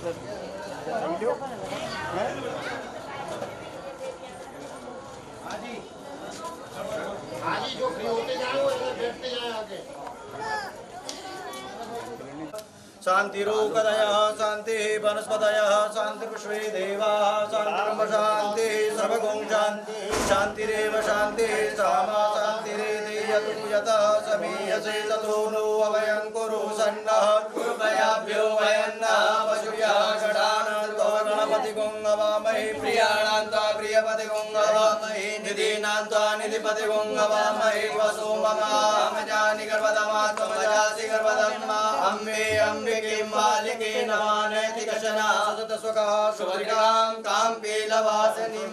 जो फ्री होते जाए वो इधर बैठते जाए आगे। शांतिरूपदयः शान्तिः वनस्पतयः शान्तिर्विश्वे देवाः शान्तिर्ब्रह्म शान्तिः सर्वगुण शान्तिः शान्तिरेव शान्तिः सामा शान्तिरेति यतु यतः समीयसे ततो नो अभयं कुरु सन्नः कृपयाभ्यो वयन्नः पशुभ्यः षडानन्तो गणपतिगुं अवामहे प्रियाणान्त्वा प्रियपतिगुं अवामहे निधीनान्त्वा निधिपतिगुं अवामहे वसो ममामजानि गर्भदमा त्वमजासि गर्भदम्मा अम्बे अम्बिके मालिके नमानैति कशना सततस्वका शुभरिकां कां पेलवासनिं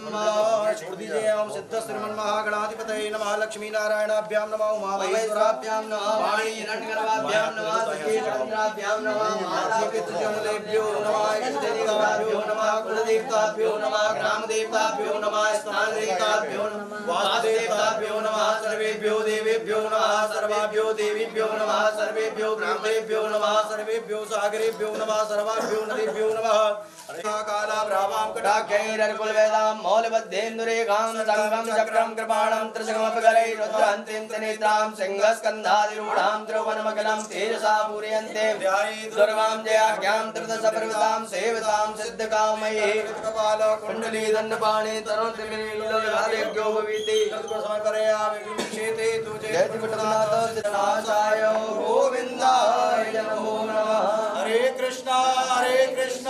छोड़ दीजिए। ओम सिद्ध श्रीमन् महागणाधिपतये नमः लक्ष्मी नारायणाभ्यां नमः उमा महेश्वराभ्यां नमः वाणी हिरण्यगर्भाभ्यां नमः सखीचन्द्राभ्यां नमः माता पितृजनलेभ्यो नमः इष्टदेवताभ्यो नमः कुलदेवताभ्यो नमः ग्रामदेवताभ्यो नमः स्थानदेवताभ्यो नमः वासुदेवताभ्यो नमः सर्वेभ्यो देवेभ्यो नमः सर्वाभ्यो देवीभ्यो नमः सर्वेभ्यो ग्रामेभ्यो नमः सर्वेभ्यो सागरेभ्यो नमः सर्वाभ्यो नदीभ्यो नमः काला भ्रावां कटाक्षैरर्कुलवेदां मौलिबद्धेन्दुरेखां संगं चक्रं कृपाणं त्रिशकमपगरै रुद्रान्तिं त्रिनेत्रां सिंहस्कन्धादिरूढां त्रिभुवनमखिलं तेजसा पूरयन्ते दुर्गां जयाख्यां त्रिदशपर्वतां सेवितां सिद्धकामये कपालकुण्डली दण्डपाणि तरुणतिमिलीलोलादेव्यो भविति समर्पयामि विक्षेते तुझे जयतिपटनाथ सिद्धनाशाय गोविन्दाय नमो नमः। हरे कृष्णा कृष्ण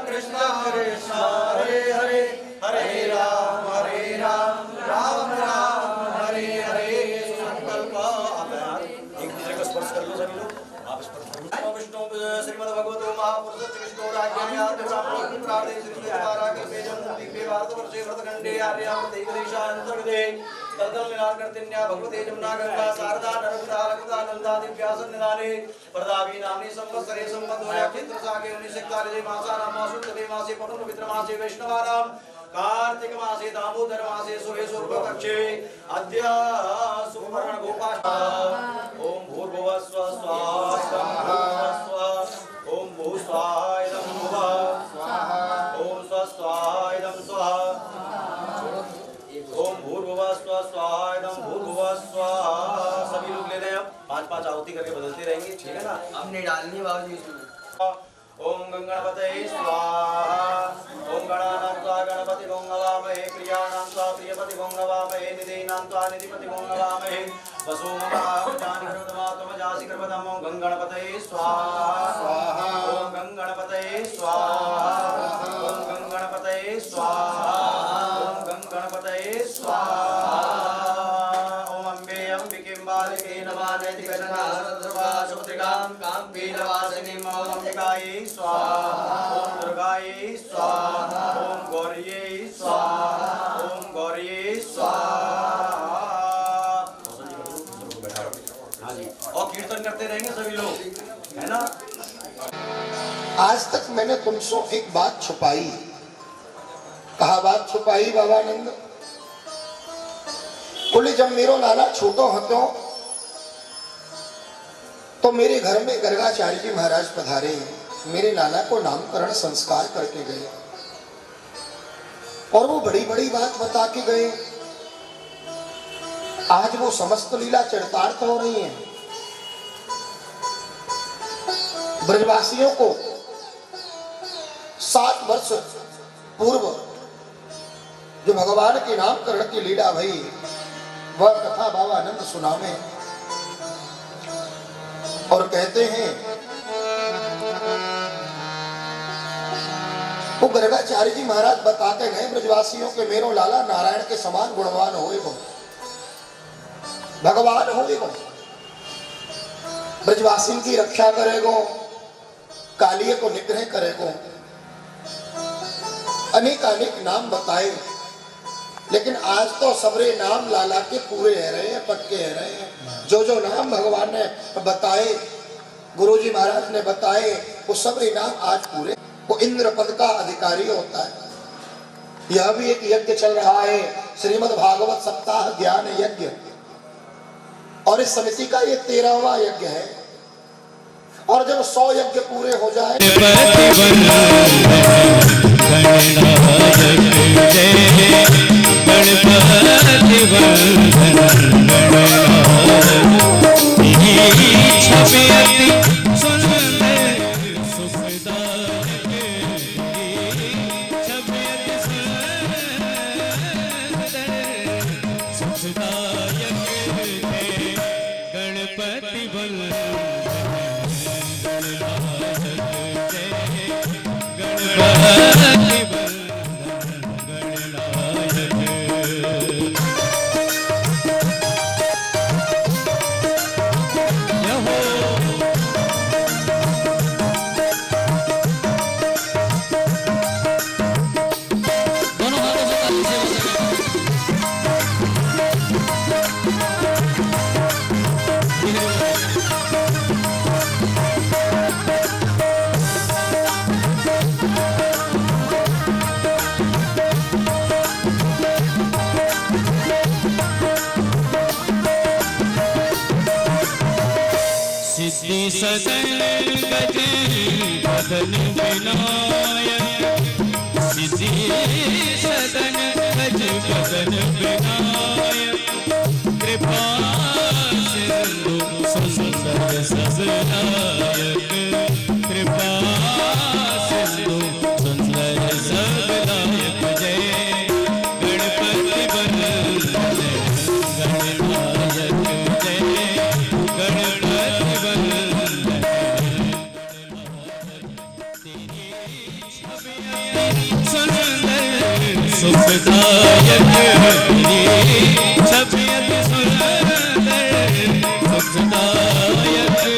कृष्ण हरे हरे हरे राम राम राम हरे हरे। संकल्प एक दूसरे को स्पर्श कर लो सभी लोग। आप स्पर्श करो। विष्णु श्रीमद् भगवतो महापुरुष विष्णु राज्ञायात ब्राह्मण प्राणे श्री द्वारा के बेजन दिव्य भारतवर्षे व्रतखंडे आर्यावर्त देशांतर्गते तदल मिलान करतिन्या भगवते जमुना गंगा शारदा नर्मदा अलकनंदा नंदा दिव्या सन्निधाने प्रदावी नामनी संवत्सरे संवत्सरे क्षेत्र सागे 1941 मासानां मासुत्तमे मासे पौर्णमि मित्र मासे वैष्णवानां कार्तिक मासे दामोदर मासे शुभे शुभपक्षे अद्य सुवर्ण गोपाष्टा ओम भूर्भुवः स्वः स्वाहा ओम भूस्वाहा इदं भुवः स्वाहा ओम स्वस्वाहा इदं स्वाहा ओम भूर्भुवः स्वः स्वाहा इदं भूर्भुवः स्वाहा। सभी लोग ले लें। अब 5-5 आहुति करके बदलते रहेंगे, ठीक है ना। हमने डालनी बाबूजी ओम गंगणपतये स्वाहा ओम गणानां गणपतिगुं अवामहे प्रियाणां प्रियपतिगुं अवामहे निधीनां निधिपतिगुं अवामहे वसो ममामजानि गर्भदमा त्वमजासि गर्भदम् ओम गंगणपतये स्वाहा ओम गंगणपतये स्वाहा ओम गंगणपतये स्वाहा ओम गंगणपतये स्वाहा ओम अम्बे अम्बिके बालिके नमानैति कशना शुभद्रिकां कां पीलवासिनीं ओम अंबिकायै स्वाहा ओम दुर्गायै स्वाहा ओम गौर्यै स्वाहा ओम गौर्यै स्वाहा। और कीर्तन करते रहेंगे सभी लोग, है ना। आज तक मैंने तुमसे एक बात छुपाई। कहा बात छुपाई बाबानंद? बोले जब मेरो लाला छोटो हतो तो मेरे घर में गर्गाचार्य जी महाराज पधारे। मेरे लाला को नामकरण संस्कार करके गए और वो बड़ी बड़ी बात बता के गए। आज वो समस्त लीला चरितार्थ हो रही है। ब्रजवासियों को 7 वर्ष पूर्व जो भगवान के नामकरण की लीला भई वह कथा बाबा आनंद सुनावे और कहते हैं वो गर्गाचार्य जी महाराज बताते गए ब्रजवासियों के मेरो लाला नारायण के समान गुणवान होएगो, भगवान होएगो, ब्रजवासियों की रक्षा करेगो, कालिये को निग्रह करेगो। अनेक अनेक नाम बताए, लेकिन आज तो सबरे नाम लाला के पूरे है रहे हैं, पक्के है रहे हैं। जो जो नाम भगवान ने बताए, गुरुजी महाराज ने बताए, वो सबरे नाम आज पूरे। वो इंद्र पद का अधिकारी होता है। यह भी एक यज्ञ चल रहा है, श्रीमद् भागवत सप्ताह ज्ञान यज्ञ, और इस समिति का ये 13वां यज्ञ है। और जब 100 यज्ञ पूरे हो जाए सदन गज बदन विनायक सिद्धि सदन गज बदन विनायक कृपा सिंधु सुंदर सबलायक कृपा सिंधु सुंदर सबलायक जय गणपति बंदन गणनायक जय सुखदायक तेरी छबियत सुंदर सुखदायक जय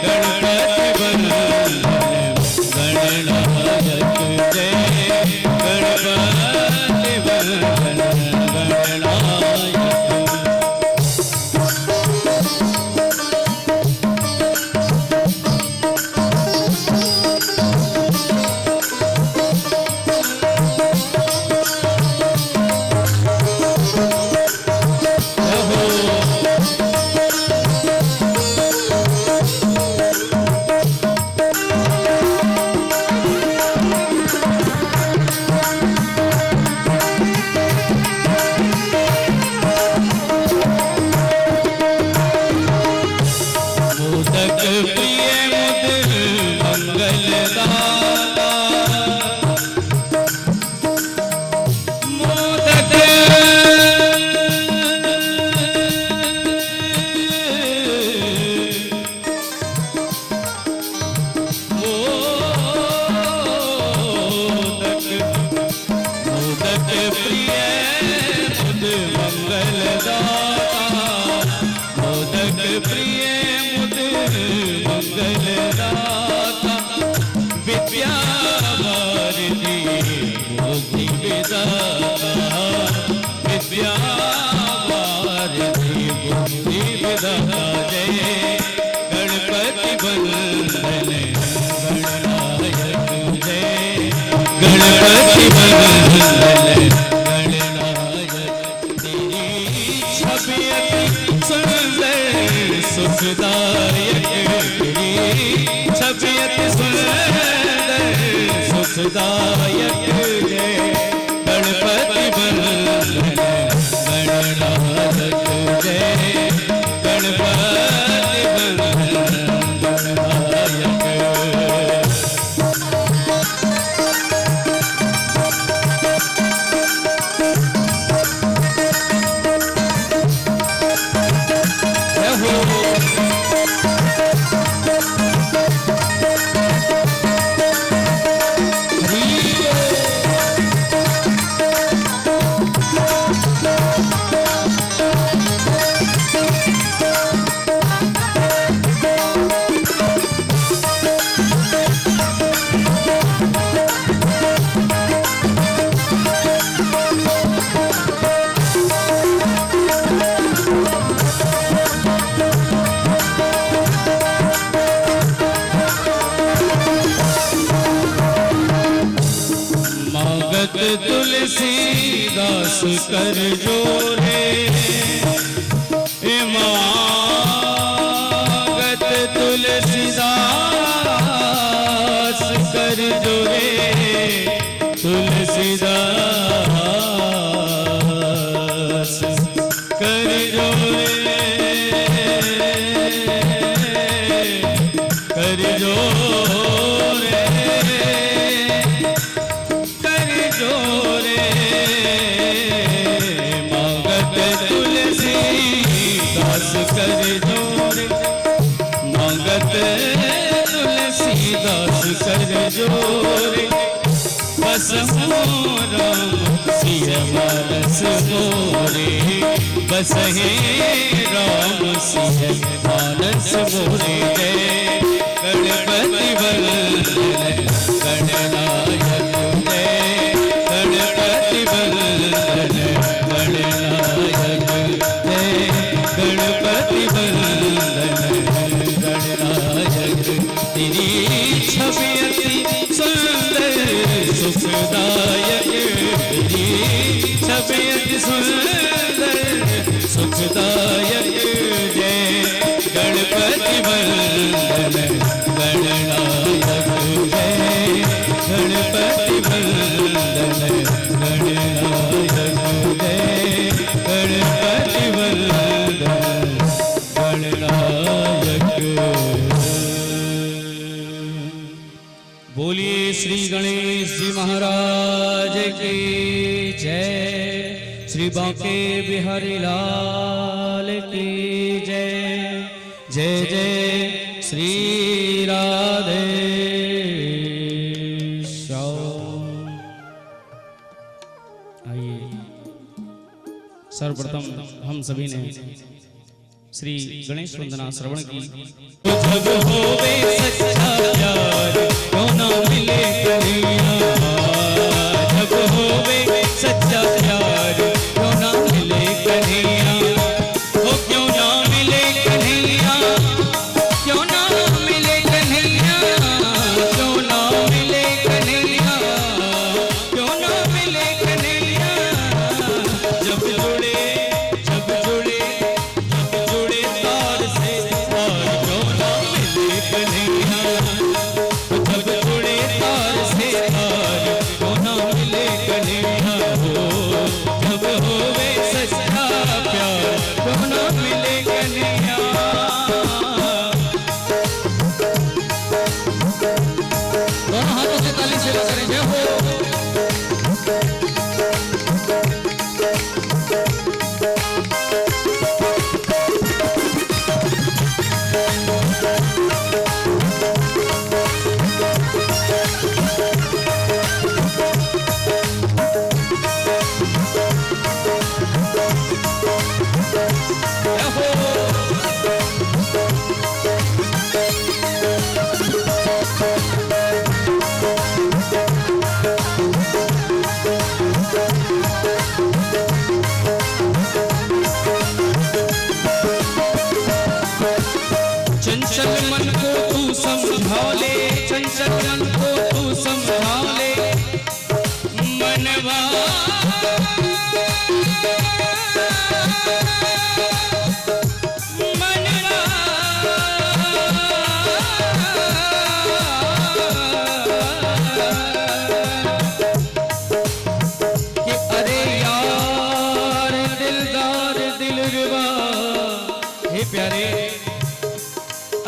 गणपति बंदन गणनायक जय गणपति बंदन गणनायक गणपति बंदन गणनायक तेरी छबियत सुंदर सुखदायक तेरी छबियत सुंदर सुखदायक जय गणपति बंदन गणनायक जय गणपति बंदन गणनायक तुलसीदास कर जोरे इमागत तुलसीदास कर जोरे तुलसीदास कर जोरे कर जोरे कर जोरे मांगत तुलसीदास कर जोरे मांगत तुलसीदास कर जोरे बस राम सिय मानस मोरे बस हे राम सिय मानस मोरे गणपति वंदन गणनायक जय गणपति वंदन गणनायक जय गणपति वंदन गणनायक तेरी छवि अति सुंदर सुखदायक तेरी छवि अति सुंदर सुखदायक जय गणपति वंदन गणनायक जय गणपति वंदन गणनायक जय गणपति वंदन गणनायक। बोलिए श्री गणेश जी महाराज की जय श्री बांके बिहारी लाल की जय जय जय श्री राधे श्याम। आइए सर्वप्रथम हम सभी ने श्री गणेश वंदना श्रवण की। जब होवे सच्चा प्यार क्यों ना मिले कन्हैया जब होवे सच्चा प्यार क्यों ना मिले कन्हैया ओ क्यों ना मिले कन्हैया क्यों ना मिले कन्हैया क्यों ना मिले कन्हैया क्यों ना मिले कन्हैया जब जुड़े तार से तार क्यों ना मिले कन्हैया जब जुड़े तार से तार क्यों ना मिले कन्हैया जब होवे सच्चा प्यार क्यों ना मिले कन्हैया। दोनों हाथों से ताली से करें जय हो। चंचल मन को तू समझा ले चंचल मन को तू समझा ले मनवा मनवा कि अरे यार दिलदार दिलरुबा हे प्यारे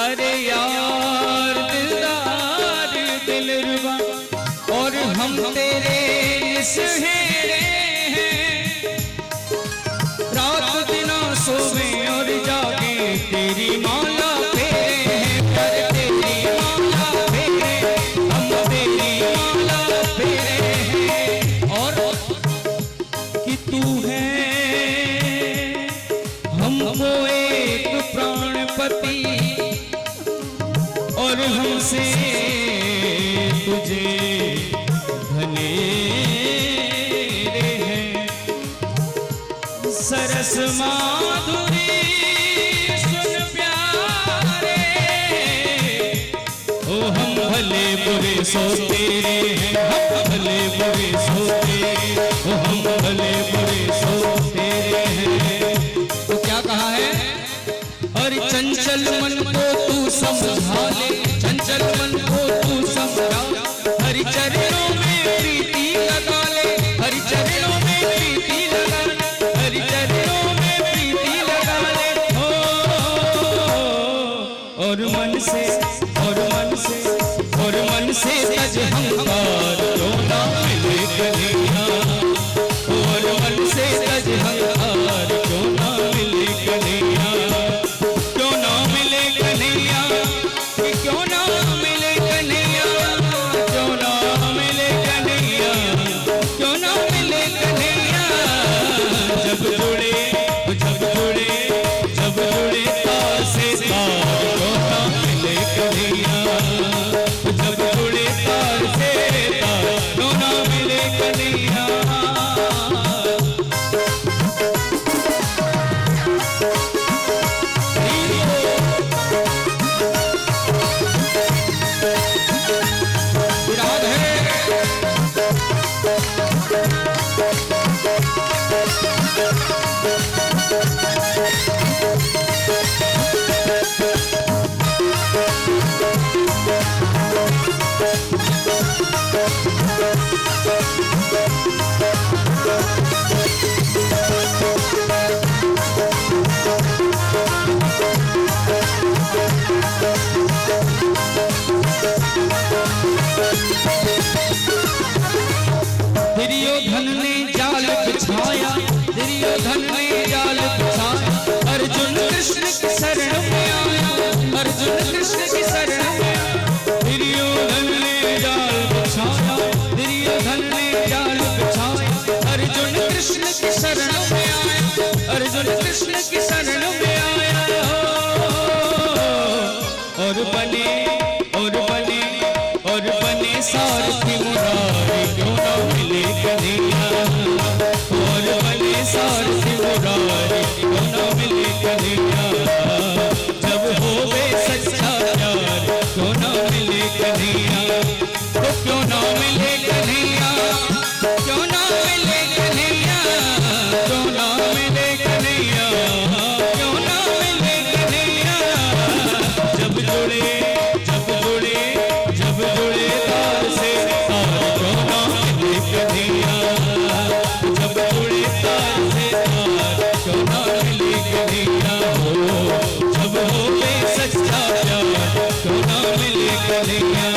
अरे यार दिलदार दिलरुबा और हम तेरे सहेरे हैं रात दिन सोवे और जागे तेरी माला फेरे हैं पर तेरी माला फेरे हम तेरी माला फेरे हैं और कि तू है हमको एक प्राणपति और हमसे तुझे धनेरे हैं सरस माधुरी सुन प्यारे ओ हम भले बुरे सो तेरे हैं हम भले बुरे सो तेरे ओ हम भले बुरे सो तेरे हैं। तो क्या कहा है और चंचल मन को तू समझा ले चंचल मन को तू समझा कन्हैया।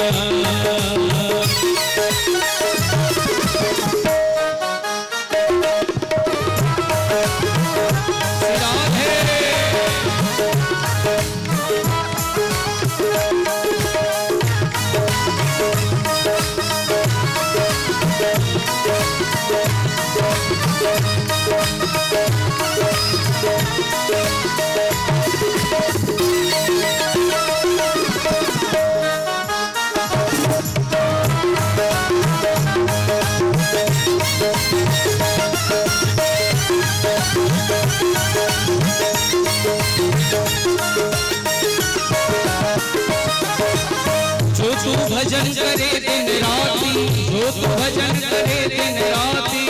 जो तू भजन करे दिन राती, जो तू भजन करे दिन राती,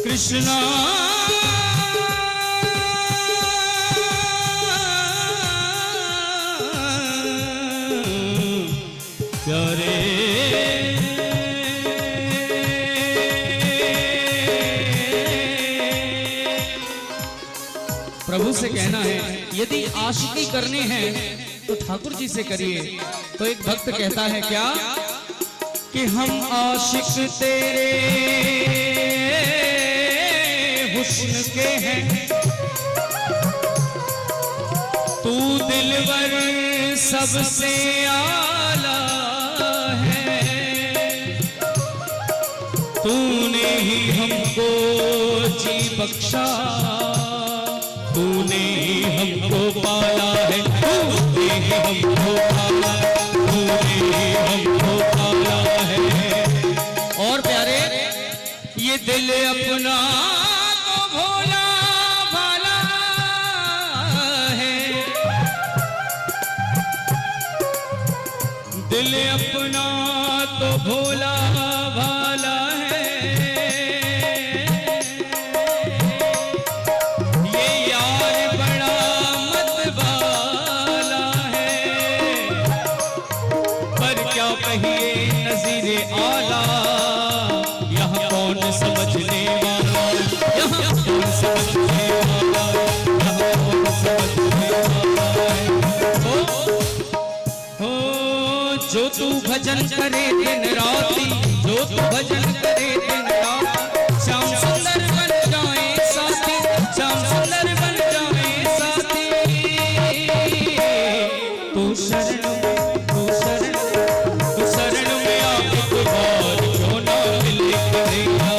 कृष्णा प्यारे प्रभु से कहना है यदि आशिकी करने हैं तो ठाकुर जी से करिए। तो एक भक्त कहता है क्या कि हम आशिक तेरे हुस्न के हैं, तू दिलवर सबसे आला है, तूने ही हमको जी बख्शा, तूने ही हमको पाला है, तूने ही हमको पाला, तूने ही हमको पाला है। और प्यारे ये दिल अपना तो भोला भाला है, दिल अपना तो भोला भाला है, नज़ीरे आला यहाँ कौन समझने वाला, यहाँ कौन समझने वाला, यहाँ कौन समझने वाला है। हो जो तू भजन करे दिन राती, जो तू भजन करे दिन राती, श्याम सुंदर बन जाए साथी, श्याम सुंदर बन जाए साथी, तू शरण तू शरण तू शरण में आ एक बार क्यों ना मिले कन्हैया,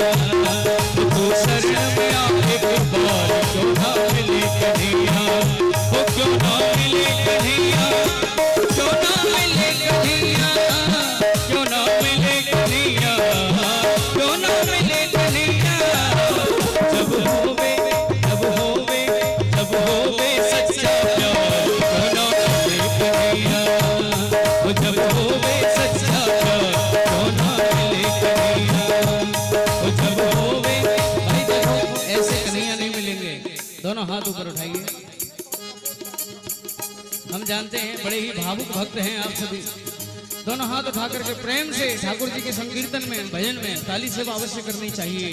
तू शरण में आ एक बार क्यों ना मिले कन्हैया, वो क्यों ना मिले कन्हैया, क्यों ना मिले कन्हैया, क्यों ना मिले कन्हैया, क्यों ना मिले कन्हैया। जब होवे जब होवे जब होवे सच्चा प्यार क्यों ना मिले कन्हैया, जब होवे सच्चा प्यार क्यों ना मिले कन्हैया, जब होवे। भाई देखो ऐसे कन्हैया नहीं मिलेंगे, दोनों हाथ ऊपर उठाइए। हम जानते हैं बड़े ही भावुक भक्त हैं आप सभी, दोनों हाथ उठा करके प्रेम से ठाकुर जी के संकीर्तन में भजन में ताली सेवा अवश्य करनी चाहिए।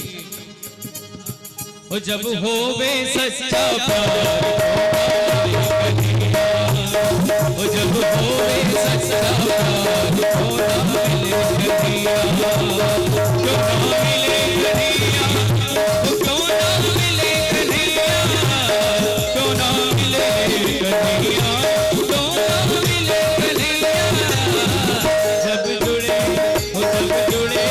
जब होवे सच्चा प्यार जब होवे सच्चा प्यार क्यों ना मिले कन्हैया, क्यों ना मिले कन्हैया, क्यों ना मिले कन्हैया, क्यों ना मिले कन्हैया, क्यों ना मिले कन्हैया। जब जुड़े जब जुड़े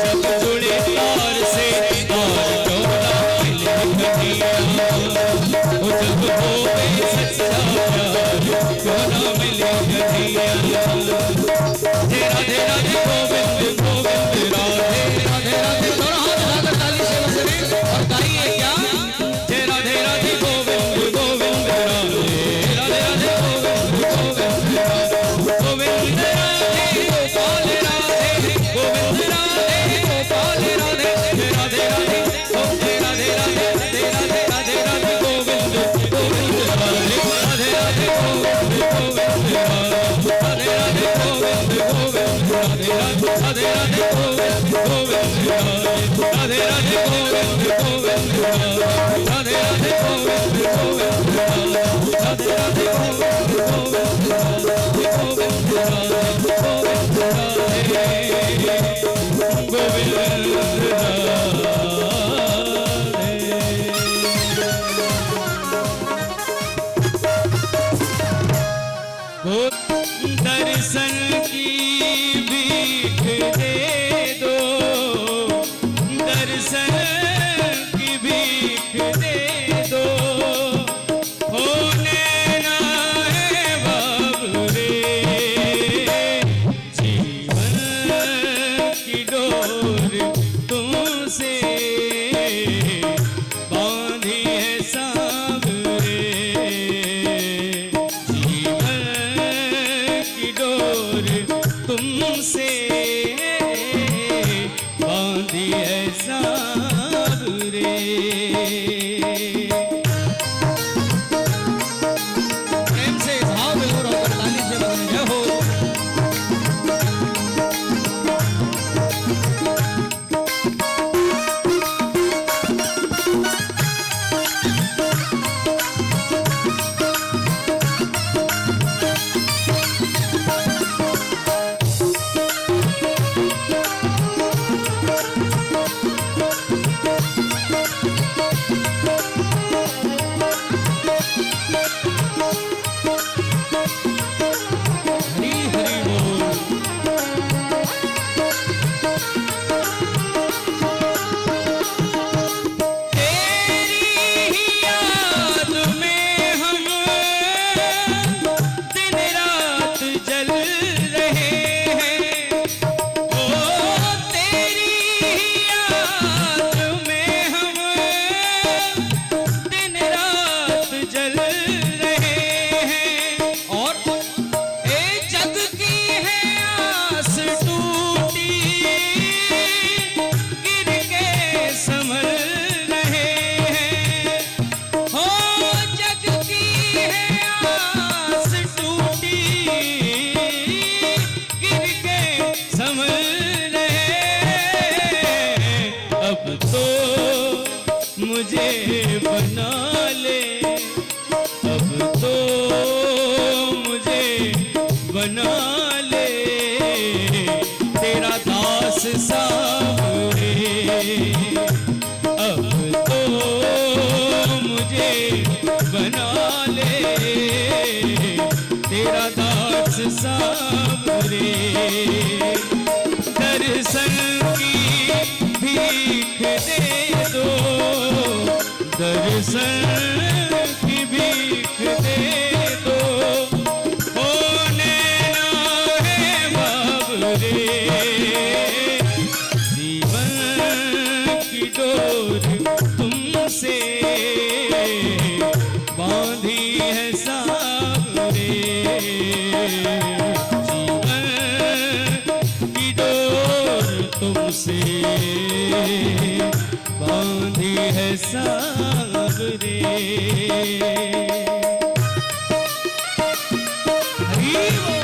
जब जुड़े तार से तार क्यों ना मिले कन्हैया, जब होवे सच्चा प्यार क्यों ना मिले कन्हैया। राधे राधे राधे गोविंद गोविंद राधे राधे राधे, दोनों हाथ उठाकर ताली से बसरे और गाइए क्या, जय राधे राधे गोविंद गोविंद राधे राधे राधे गोविंद गोविंद राधे, गोविंद राधे गोपाल राधे, गोविंद राधे गोपाल राधे, जय राधे राधे जय राधे राधे जय राधे राधे राधे गोविंद गोविंद राधे राधे राधे गोविंद गोविंद राधे राधे गोविंद गोविंद राधे राधे राधे गोविंद गोविंद राधे राधे गोविंद गोविंद राधे राधे गोविंद गोविंद राधे राधे गोविंद गोविंद तुमसे बांधी है सावरे। प्रेम से भाव विभोर होकर ताली से बजाएं जय हो। हरि हरि बोल। तेरी ही याद में हम दिन रात जल रहे हैं। ओ तेरी ही याद में हम दिन रात जल रहे हैं। और ए जग की है आस टूटी, गिर के संभल रहे हैं। हो जग की है आस टूटी, गिर के संभल रहे हैं। अब तो मुझे बना ले, अब तो मुझे बना ले, तेरा दास सावरे। अब तो मुझे बना ले, तेरा दास सावरे। दर्शन की भीख दे दो, दर्शन की भीख दे दो। ओ नैना है बाबरे, जीवन की डोर तुमसे बांधी है सावरे। जीवन की डोर तुमसे बांधी है सावरे। हरि बोल।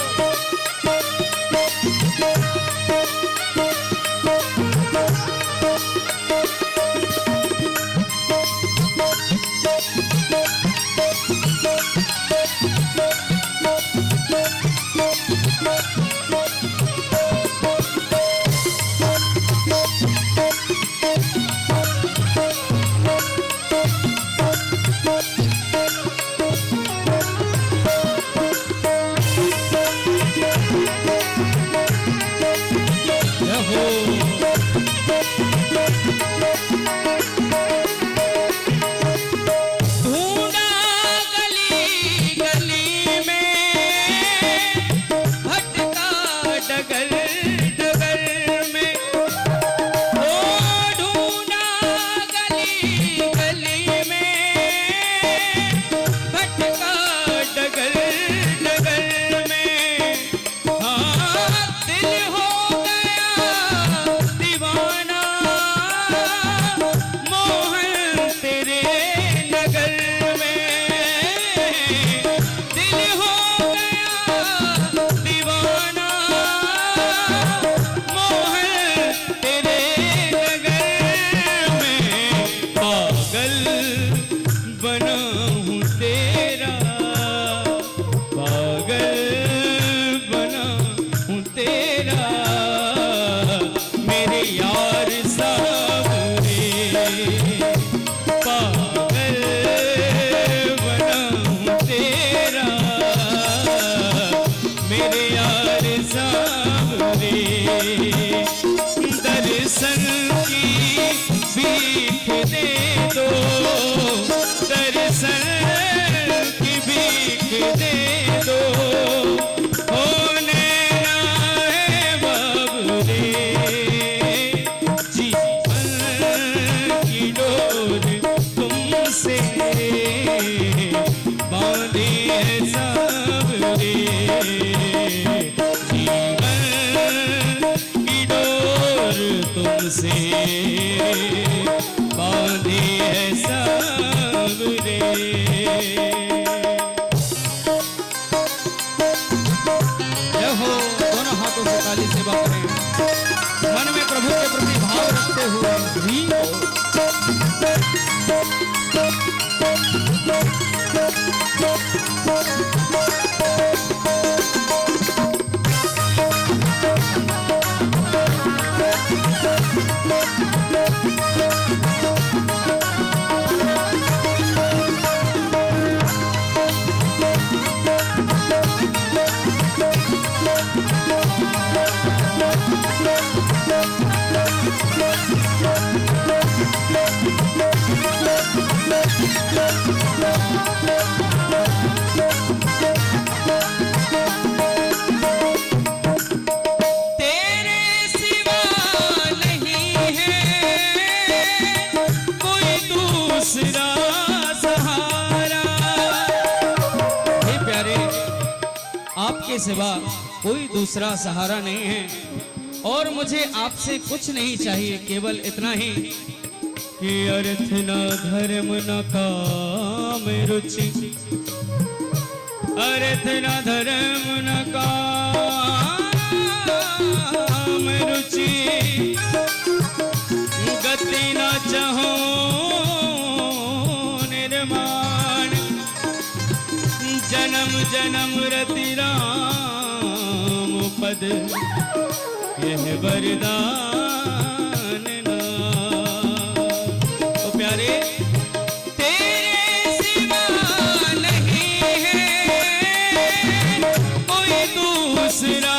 ढूंढा गली गली में, भटका डगर डगर में। ओ ढूंढा गली गली में, भटका डगर डगर में। हाँ दिल हो गया दीवाना, मोहन तेरे नगर में। दिल हो गया दीवाना, मोहन तेरे नगर में। पागल बना हूँ तेरा, पागल बना हूँ तेरा, मेरे यार सावरे। पागल बना हूँ तेरा, मेरे यार सावरे। दर्शन की भीख दे दो, दर्शन की भीख दे दो। ओ नैना है बाबरे, जीवन की डोर तुमसे बांधी है सावरे। जीवन से बांधे है सबरे। जय हो, दोनों हाथों से ताली सेवा करें, मन में प्रभु के प्रति भाव रखते हुए भी। आपके सिवा कोई दूसरा सहारा नहीं है और मुझे आपसे कुछ नहीं चाहिए, केवल इतना ही कि अर्थ न धर्म न काम रुचि, अर्थ न धर्म न काम रुचि, गति न चाहो निर्माण, जन्म जन्म रति राम पद, यह वरदान ना। ओ प्यारे तेरे सिवा नहीं है कोई दूसरा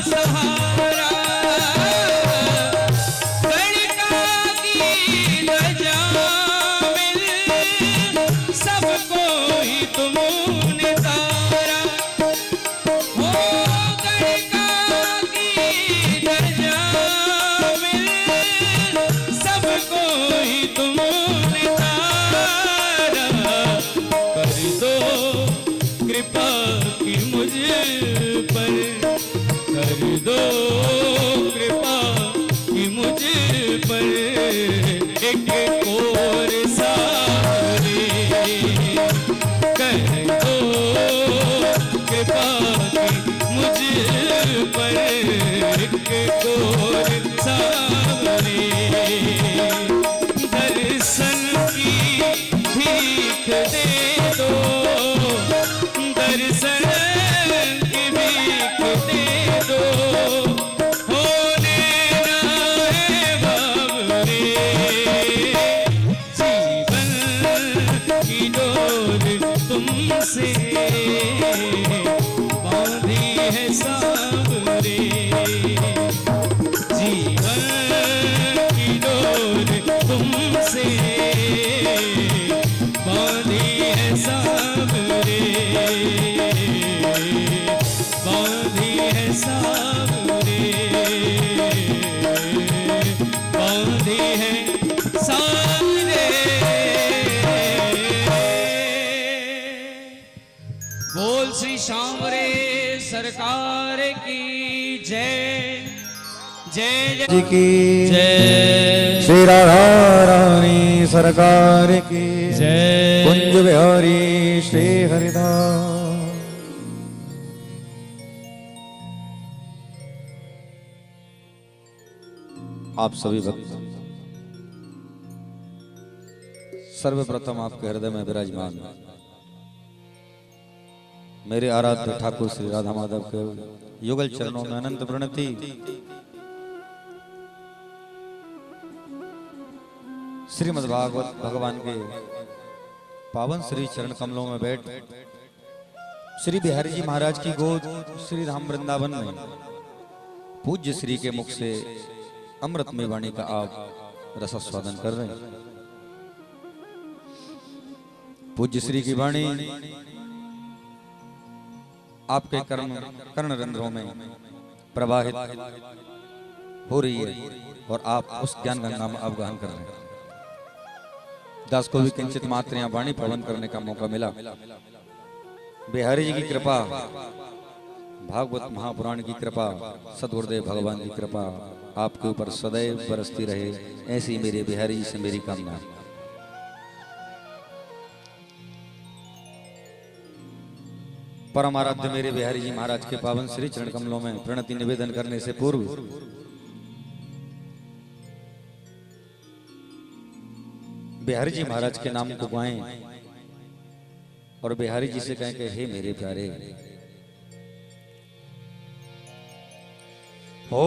सहारा, गणिका की ध्वजा मिल सबको ही तुमने तारा, हो गणिका की ध्वजा मिल सबको ही तुमने तारा, कर दो कृपा की मुझ पर, कर दो कृपा की मुझ पर, एक और सारे कर दो कृपा की मुझ पर, एक और सारे दर्शन की भीख दे दो, दर्शन की भीख दे दो, होने ना है बाबरे, जीवन की डोर तुमसे बांधी है सांवरे, जीवन की डोर तुमसे बांधी है सांवरे, बांधी है सांवरे, बांधी है सांवरे। बोल श्री सांवरे सरकार की जय, जय जय जी की जय, श्री राधा रानी सरकार की जय। कुंज बिहारी श्री हरिदास। आप सभी भक्त सर्वप्रथम आपके हृदय में विराजमान मेरे आराध्य ठाकुर श्री राधा माधव के युगल चरणों में अनंत प्रणति। श्रीमद् भागवत भगवान के पावन श्री चरण कमलों में बैठ श्री बिहारी जी महाराज की गोद श्री धाम वृंदावन में पूज्य श्री के मुख से अमृतमय वाणी का आप रसास्वादन कर रहे हैं। पूज्य श्री की वाणी आपके कर्ण रंध्रों में प्रवाहित हो रही है और आप उस ज्ञान गंगा में अवगाहन कर रहे हैं। दास को भी किंचित मात्र यहाँ वाणी पवन करने का मौका मिला। बिहारी जी की कृपा भागवत महापुराण की कृपा, सद्गुरुदेव भगवान की कृपा आपके ऊपर सदैव बरसती रहे, ऐसी मेरे बिहारी जी से मेरी कामना है। परम आराध्य मेरे बिहारी जी महाराज के पावन श्री चरण कमलों में प्रणति निवेदन करने से पूर्व बिहारी जी महाराज के नाम को गाएं और बिहारी जी से कहें कि हे मेरे प्यारे, हो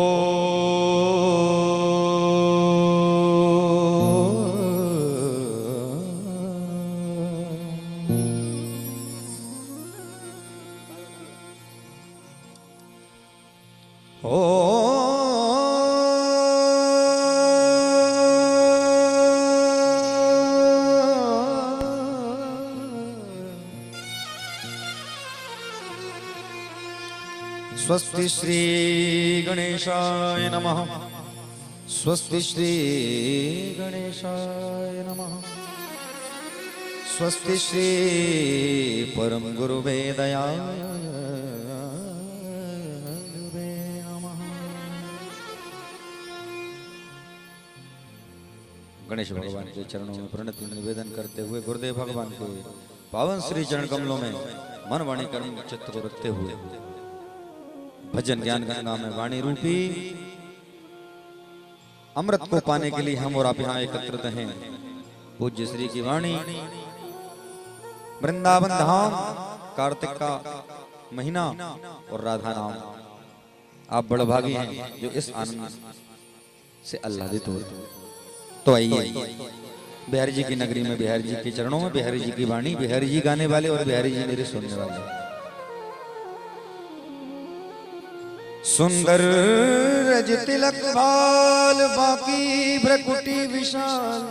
स्वस्ति श्री गणेशाय नमः। स्वस्ति श्री गणेशाय नमः। स्वस्ति श्री परम गुरुवे दयाय नमः। गणेश भगवान के चरणों में प्रणति निवेदन करते हुए गुरुदेव भगवान के पावन श्री चरण कमलों में मन वाणी कर्म चित्त को रखते हुए भजन ज्ञान गंगा में वाणी रूपी अमृत को पाने के लिए हम और आप यहाँ एकत्रित हैं। पूज्य श्री की वाणी, वृंदावन धाम, कार्तिक का महीना और राधा नाम, आप बड़भागी हैं जो इस आनंद से आह्लादित हो। तो आइए बिहारी जी की नगरी में, बिहारी जी के चरणों में, बिहारी जी की वाणी, बिहारी जी गाने वाले और बिहारी जी मेरे सुनने वाले। सुंदर रज तिलक भाल, बाकी भ्रकुटी विशाल।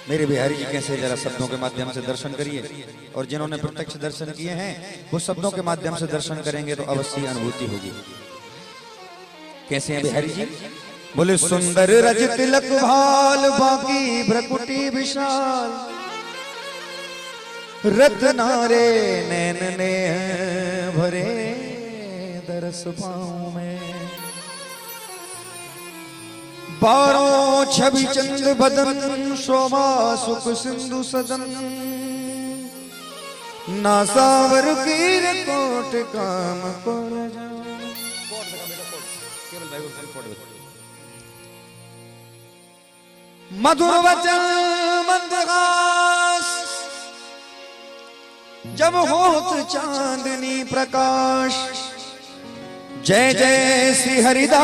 मेरे बिहारी जी कैसे, जरा शब्दों के माध्यम से दर्शन करिए, और जिन्होंने प्रत्यक्ष दर्शन किए हैं वो शब्दों के माध्यम से दर्शन करेंगे तो अवश्य अनुभूति होगी। कैसे हैं बिहारी जी? बोले सुंदर रज तिलक भाल, बाकी भ्रकुटी विशाल। रत्नारे नैन ने भरे दरस पाऊं मैं। बारों छवि चंद बदन, शोभा सुख सिंधु सदन। नासावर की कोट काम को मधुर वचन मंदहास, जब होत चांदनी प्रकाश। जय जय श्री हरिदास,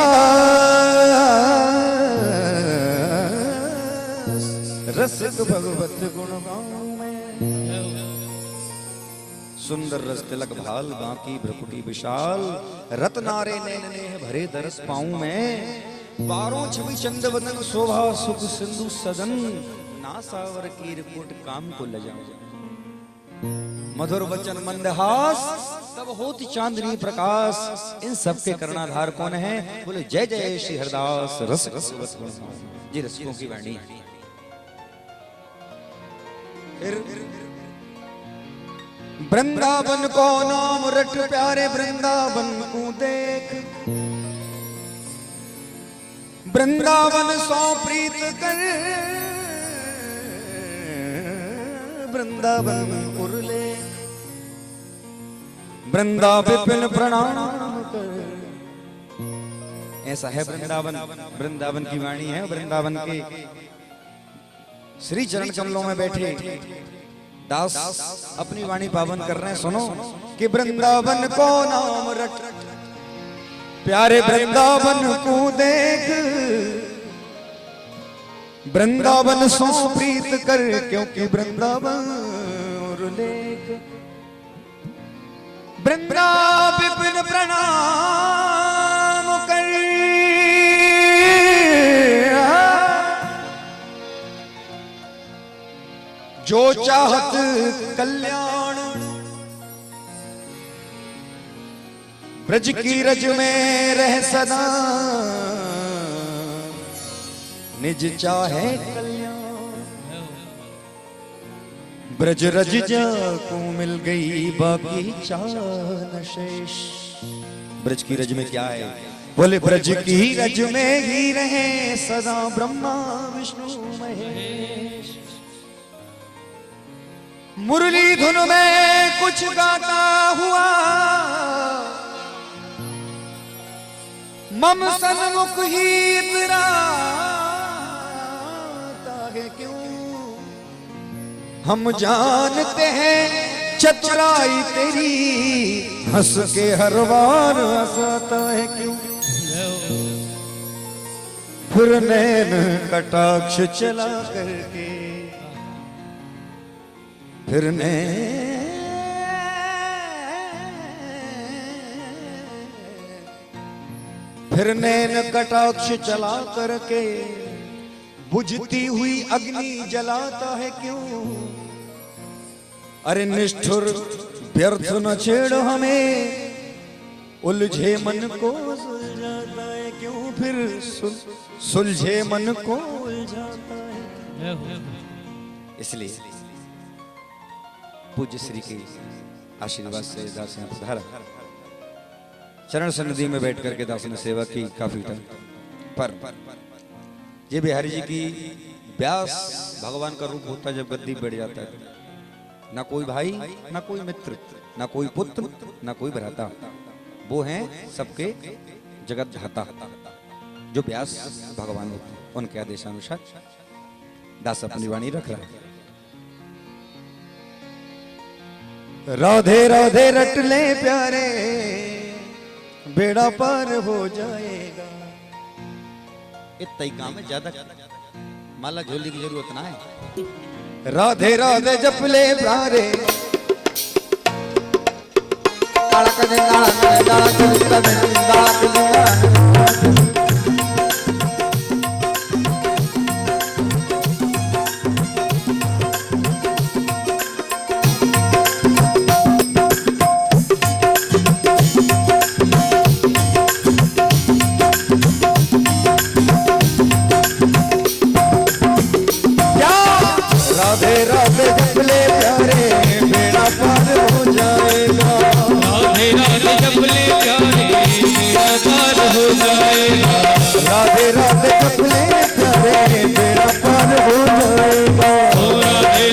रसिक भगवत गुण गाऊं मैं। सुंदर रस तिलक भाल, बाकी भ्रकुटी विशाल। रत्नारे नैन ने भरे दरस पाऊं मैं। बारों छवि चंद बदन, शोभा सुख सिंधु सदन। नासावर कीर कोट काम को लजाऊं। मधुर वचन मंदहास, तब होती चांदनी प्रकाश। इन सब के कर्णाधार कौन है? बोले जय जय श्री हरदास, रस जी रसिकों की वाणी। वृंदावन को नाम रट प्यारे, वृंदावन को देख। वृंदावन सौ प्रीत कर, वृंदावन उर्ले। वृंदा विपिन प्रणाम कर। ऐसा है वृंदावन, वृंदावन की वाणी है। वृंदावन के श्री चरण कमलों में बैठे दास अपनी वाणी पावन कर रहे हैं। सुनो कि वृंदावन को नाम रट प्यारे, वृंदावन को देख। वृंदावन सो प्रीत कर, क्योंकि वृंदावन लेख। वृंदा विपिन प्रणाम कर, जो चाहत कल्याण। ब्रज की रज में रह सदा, निज चाहे कल्याण। ब्रज रज जाको मिल गई बाकी चार शेष। ब्रज की रज में क्या है? बोले ब्रज की रज में ही रहे सदा ब्रह्मा विष्णु महेश। मुरली धुन में कुछ गाता हुआ मम सन्मुख ही इतराता है क्यों? हम जानते हैं चतुराई तेरी, हंस के हर बार हंसाता है क्यों? फिर नैन कटाक्ष चला करके, फिर नैन कटाक्ष चला करके बुझती हुई अग्नि जलाता है क्यों? अरे निष्ठुर व्यर्थ न छेड़ो हमें, उलझे मन को सुलझाता है क्यों? फिर सुलझे मन को उलझाता है। इसलिए पूज्य श्री के आशीर्वाद से दास ने पधारा, चरण सन्निधि में बैठ करके दास ने सेवा की काफी टाइम पर। ये बिहारी जी की व्यास भगवान का रूप होता है जब गद्दी बैठ जाता है। ना कोई भाई, ना कोई मित्र, ना कोई पुत्र, ना कोई भ्राता, वो हैं सबके जगत धाता जो व्यास भगवान होते हैं। उनके आदेशानुसार दास अपनी वाणी रख रहा है। राधे राधे रट ले प्यारे, बेड़ा पार हो जाएगा। इतना ही काम है, ज्यादा माला झोली की जरूरत ना है। राधे राधे जप ले प्यारे,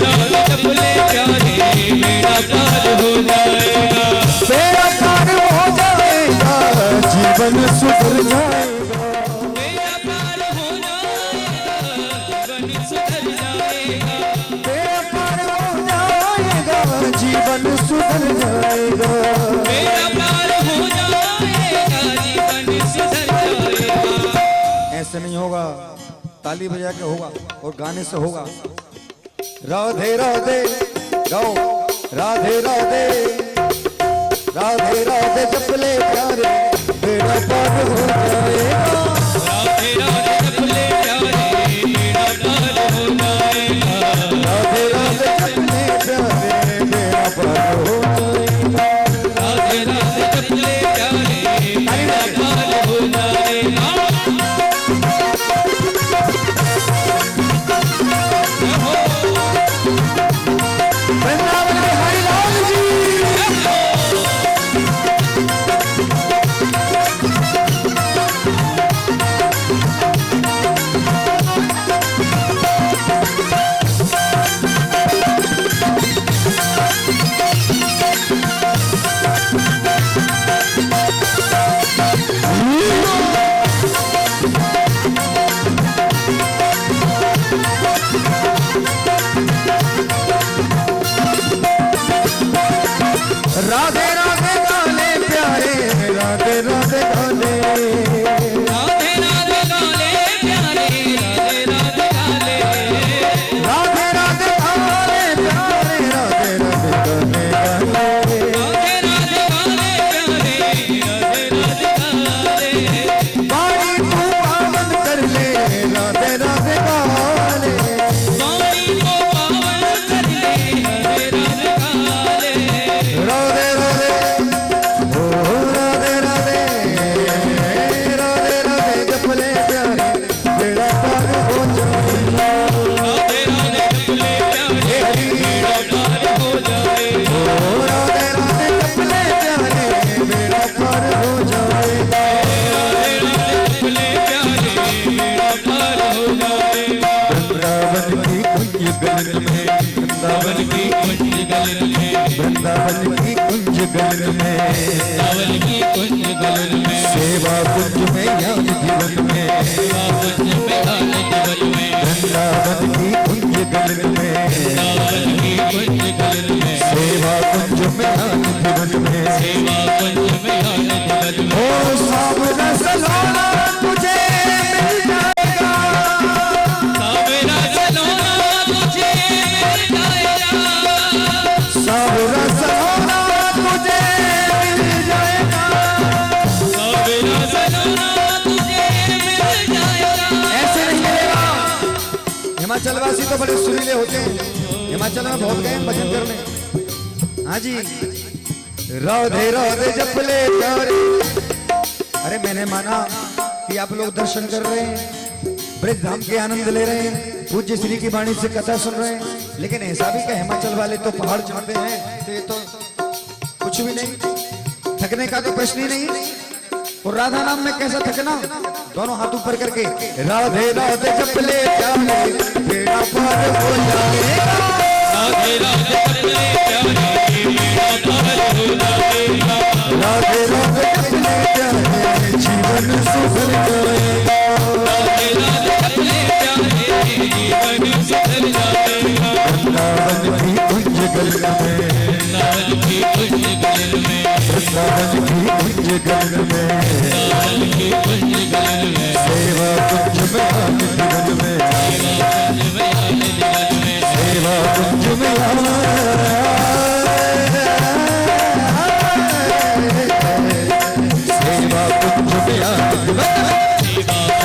जीवन सुधर जाएगा, मेरा पार हो जाएगा, जीवन सुधर जाएगा, मेरा पार हो जाएगा, जीवन सुधर जाएगा, मेरा पार हो जाएगा, जीवन सुधर जाएगा। ऐसे नहीं होगा, ताली बजा के होगा और गाने से होगा। राधे राधे गाओ, राधे राधे, राधे राधे जप ले प्यारे, बेड़ा पार हो जाएगा। राधे राधे जप ले प्यारे, बेड़ा पार हो जाएगा। राधे राधे जप ले प्यारे, बेड़ा पार हो जाएगा। राधे राधे जप ले प्यारे, बेड़ा पार हो जाएगा। वृंदावन में हरिलाल जी। वृंदावन की कुंज गलन में, वृंदावन की कुंज गलन में, सेवा कुंज में ज्ञान जीवन में, सेवा कुंज में ज्ञान जीवन में, वृंदावन की कुंज गलन में, वृंदावन की कुंज गलन में, सेवा कुंज में ज्ञान जीवन में, सेवा कुंज में ज्ञान जीवन में। ओ सावरा सलोना तुझे मिल जाएगा, सावरा सलोना तुझे मिल जाएगा, सावरा सलोना तुझे मिल जाएगा, सावरा सलोना तुझे मिल जाएगा। ऐसे नहीं मिलेगा। हिमाचल वासी तो बड़े सुरीले होते हैं, हिमाचल में बहुत गए भजन करने। हाँ जी, राधे राधे जप ले प्यारे। अरे मैंने माना कि आप लोग दर्शन कर रहे हैं, ब्रज धाम के आनंद ले रहे हैं, पूज्य श्री की वाणी से कथा सुन रहे हैं, लेकिन ऐसा भी कि हिमाचल वाले तो पहाड़ चढ़ते हैं, तो ये तो कुछ भी नहीं, थकने का तो प्रश्न ही नहीं। और राधा नाम में कैसा थकना, दोनों हाथ ऊपर करके राधे राधे जप ले प्यारे, बेड़ा पार हो जाएगा, राधे राधे जप ले प्यारे, बेड़ा पार हो जाएगा, राधे राधे जप ले प्यारे, जीवन सुधर जाएगा, राधे राधे जप ले प्यारे, जीवन सुधर जाएगा। वृंदावन की कुंज गलन में, वृंदावन की कुंज गलन में, वृंदावन की कुंज गलन में, वृंदावन की कुंज गलन में, सेवा कुंज में ज्ञान जीवन में, सेवा कुंज में ज्ञान जीवन में, सेवा कुंज में सेवा कुंज में ज्ञान जीवन में, सेवा कुंज में ज्ञान जीवन में,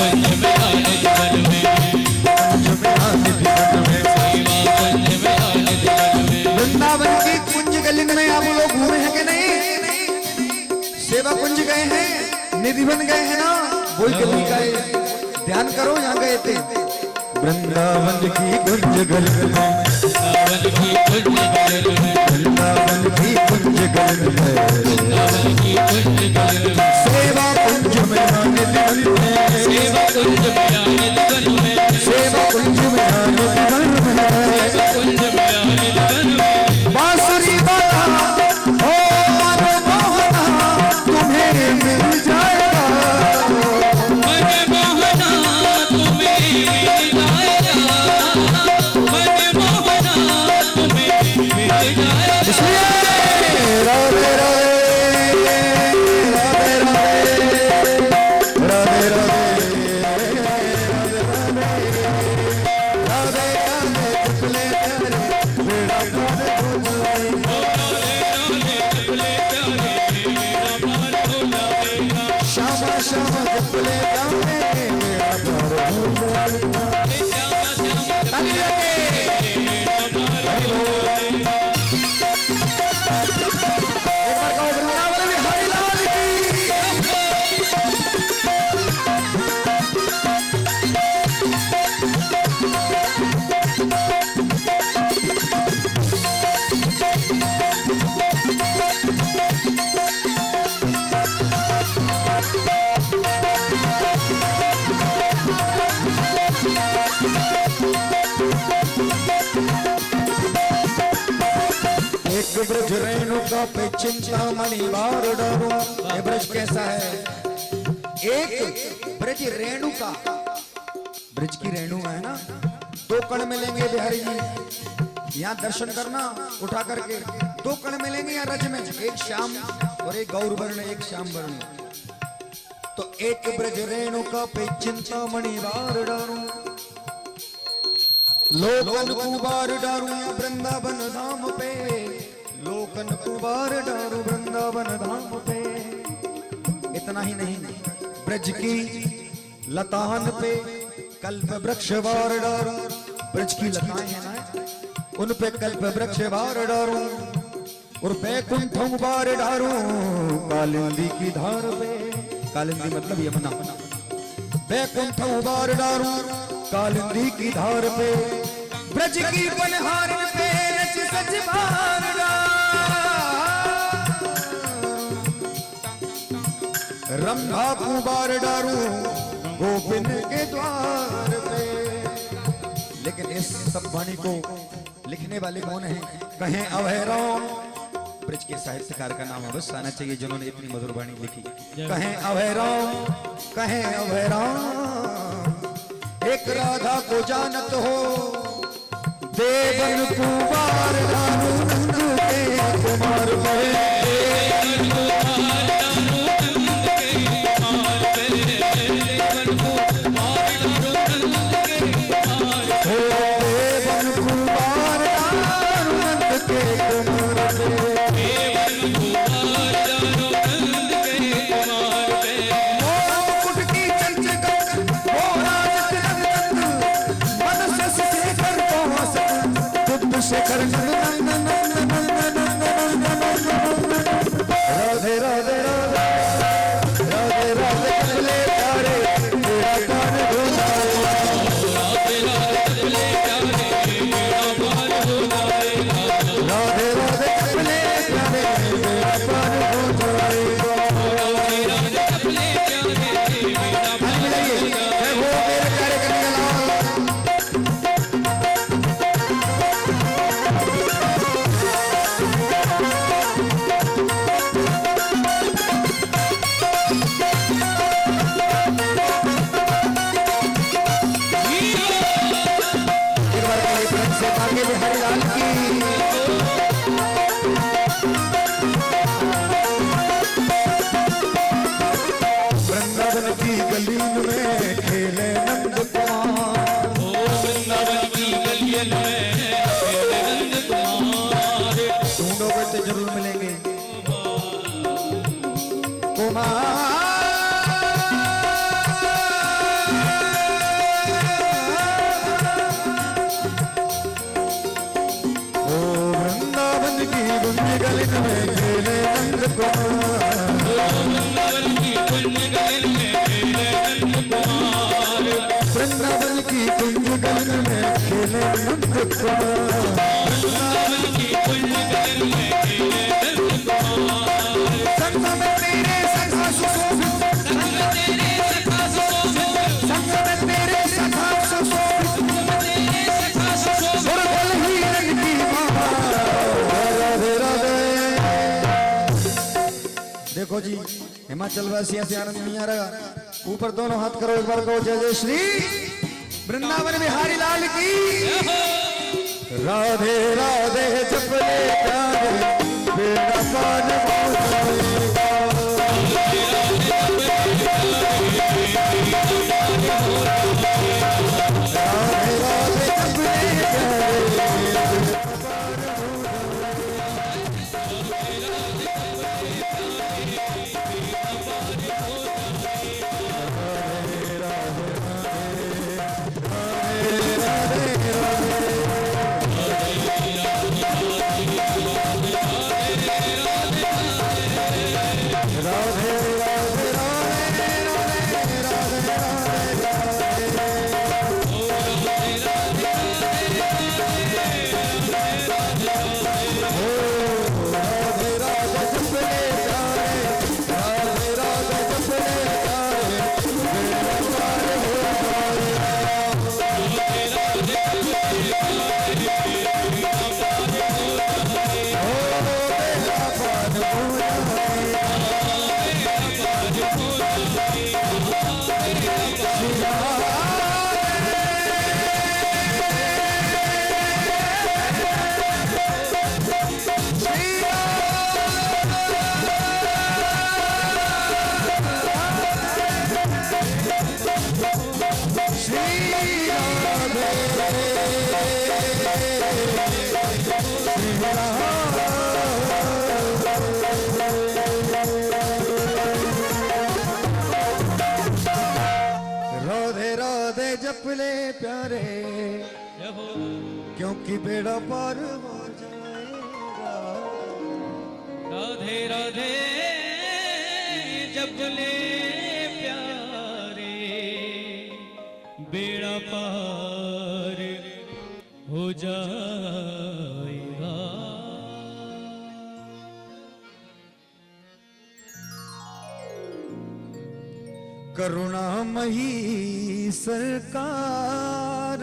कुंज में ज्ञान जीवन में। सेवा कुंज में ज्ञान जीवन में। वृंदावन की कुंज गलन में आप लोग घूमे हैं कि नहीं? सेवा कुंज गए हैं, निधिवन गए हैं ना, वही गली गए, ध्यान करो यहाँ गए थे। वृंदावन की कुंज गलन में, वृंदावन की कुंज गलन में, वृंदावन की कुंज गलन में, वृंदावन की कुंज गलन में, सेवा कुंज में ज्ञान जीवन में, सेवा कुंज में ज्ञान जीवन में, सेवा कुंज में ज्ञान जीवन में, सेवा कुंज में ज्ञान जीवन में। बांसुरी वाला ओ मनमोहना तुम्हें मिल जाएगा, मनमोहना तुम्हें मिल जाएगा, मनमोहना तुम्हें मिल जाएगा। इसलिए राधे राधे राधे राधे राधे राधे राधे कुले तेरे बेड़ा पार हो जाएगा, श्यामा श्यामा कुले तेरे बेड़ा पार हो जाएगा। ताली लगे एक बार कहो वृंदावन बिहारी लाल की। एक ब्रज रेणुका पे चिंतामणि बार डालूं। ये ब्रज कैसा है? एक ब्रज रेणुका, ब्रज की रेणु है ना, दो कण मिलेंगे बिहारी जी, यहाँ दर्शन करना उठा करके, दो कण मिलेंगे यहाँ रज में, एक श्याम और एक गौर वर्ण, एक श्याम वर्ण। तो एक ब्रज रेणुका पे चिंतामणि बार डालूं, लोकन कुबार डारू वृंदावन धाम पे, लोकन कुबार डारू वृंदावन धाम पे। इतना ही नहीं, ब्रज की लतान पे कल्प वृक्ष वार डारू, ब्रज की लताएं हैं ना, उन पे कल्प वृक्ष वार डारू, और बैकुंठों बार डारू कालिंदी की धार पे। कालिंदी मतलब यमुना, बैकुंठों बार डारू कालिंदी की धार पे, ब्रज की बनहार पे रच सच भार रंभा कुबार डारू गोविंद के द्वार पे। लेकिन इस सब वाणी को लिखने वाले कौन हैं? कहें अभय राम, ब्रज के साहित्यकार का नाम अवश्य आना चाहिए जिन्होंने इतनी मधुर वाणी लिखी। कहें अभय राम, कहें अभय राम, एक राधा को जानत हो, देवन कुमार रानंद के कुमार बहे, शेखर राधे राधे राधे राधे राधे कमले प्यारे तेरा कान धुलाए, राधे राधे कमले प्यारे तेरा कान धुलाए। मिलाइए जय हो मेरे प्यारे कन्हैयालाल। हरिलाल की वृंदावन की गलीन में खेले नंद कुमार, वृंदावन की गलीन में खेले नंद कुमार, ढूंढोगे तो जरूर मिलेंगे कुमार। गलिन में खेले नंद कुमार, वृंदावन की कुंज गलिन में खेले नंद कुमार, वृंदावन की कुंज गलिन में खेले नंद कुमार, वृंदावन की कुंज गलिन में खेले नंद कुमार। संग में तेरे सखा सुशोभित, संग में तेरे सखा सुशोभित, संग में तेरे सखा सुशोभित, संग में तेरे सखा सुशोभित, और बल ही रंग की माला। राधे राधे। देखो जी हिमाचल वासियों से आनंद नहीं आ रहा, ऊपर दोनों हाथ करो, एक बार कहो जय जय श्री वृंदावन बिहारी लाल की। राधे राधे जपले प्यारे बेड़ा पार पहुंचाएगा, राधे राधे जपले प्यारे जपले प्यारे क्योंकि बेड़ा पार हो जाएगा। राधे राधे जपले प्यारे बेड़ा पार हो जाएगा। करुणामयी सरकार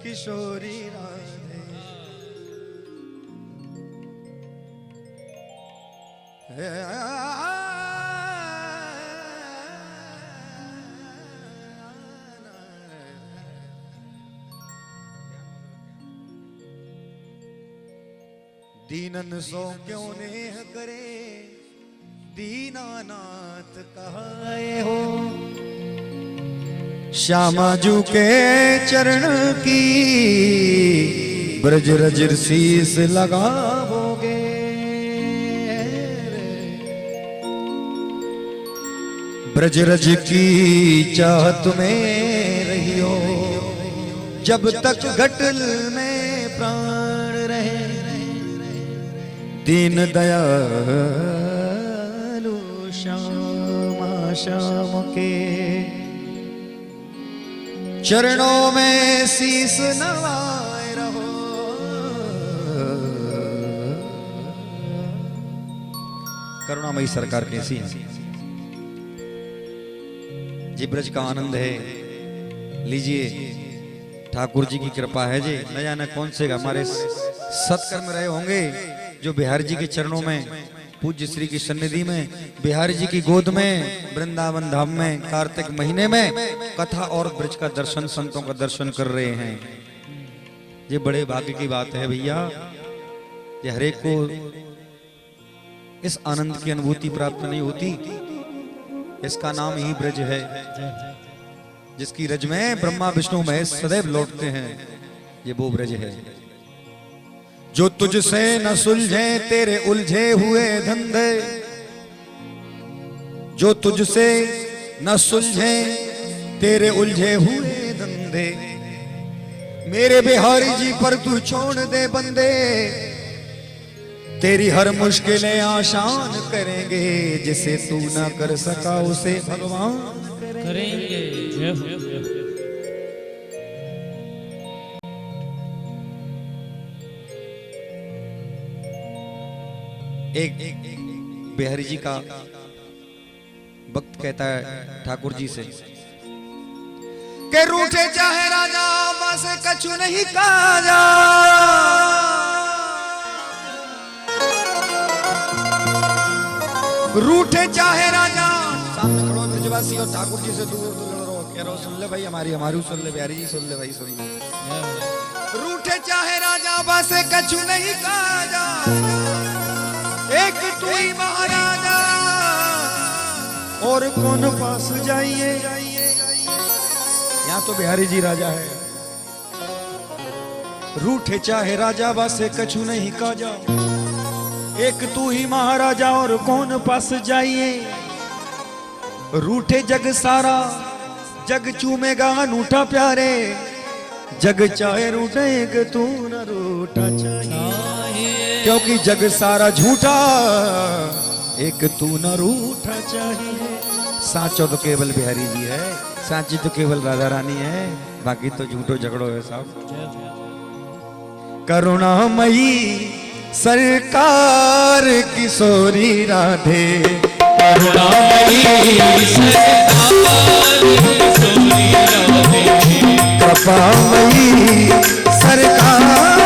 किशोरी राधे दीनन सो क्यों नेह करे दीनानाथ कहाए हो। श्यामाजू के चरण की ब्रज रज शीस लगाओगे। ब्रज रज की चाहत में रहियो जब तक घटल में प्राण रहे। दीन दयालु श्यामा श्याम के चरणों में शीस नवाए रहो। करुणामयी सरकार कैसी है जी। ब्रज का आनंद है, लीजिए ठाकुर जी की कृपा है जी। न जाने कौन से हमारे सत्कर्म रहे होंगे जो बिहारी जी के चरणों में, पूज्य श्री की सन्निधि में, बिहारी जी की गोद में, वृंदावन धाम में कार्तिक महीने में कथा और ब्रज का दर्शन, संतों का दर्शन कर रहे हैं। ये बड़े भाग्य की बात है भैया। ये हरेक को इस आनंद की अनुभूति प्राप्त नहीं होती। इसका नाम ही ब्रज है, जिसकी रज में ब्रह्मा विष्णु महेश सदैव लौटते हैं। ये वो ब्रज है जो तुझसे न सुलझे तेरे उलझे हुए धंधे। जो तुझसे न सुलझे तेरे उलझे हुए धंधे। मेरे बिहारी जी पर तू छोड़ दे बंदे। तेरी हर मुश्किलें आसान करेंगे। जिसे तू ना कर सका उसे भगवान करेंगे। जय हो। एक बिहारी जी का भक्त कहता है ठाकुर जी से के रूठे चाहे राजा बस कछु नहीं काजा। रूठे चाहे राजा, सामने खड़ो ब्रजवासी और ठाकुर जी से दूर दूर लड़ रहो, कह रहो सुन ले भाई हमारी सुन ले बिहारी जी, सुन ले भाई सुन ले। रूठे चाहे राजा बस कछु नहीं काजा। एक तू ही महाराजा और कौन पास जाइए। यहाँ तो बिहारी जी राजा है। रूठे चाहे राजा बसे कछु नहीं काजा। एक तू ही महाराजा और कौन पास जाइए। रूठे जग सारा जग चूमेगा अनूठा प्यारे। जग चाहे रूठे एक तू न रूठा चाहिए। क्योंकि जग सारा झूठा एक तू न रूठा चाहिए। साचो तो केवल बिहारी जी है, साची तो केवल राधा रानी है, बाकी तो झूठो झगड़ो है साहब। करुणामयी सरकार किशोरी राधे। करुणामयी सरकार किशोरी राधे। कृपामयी सरकार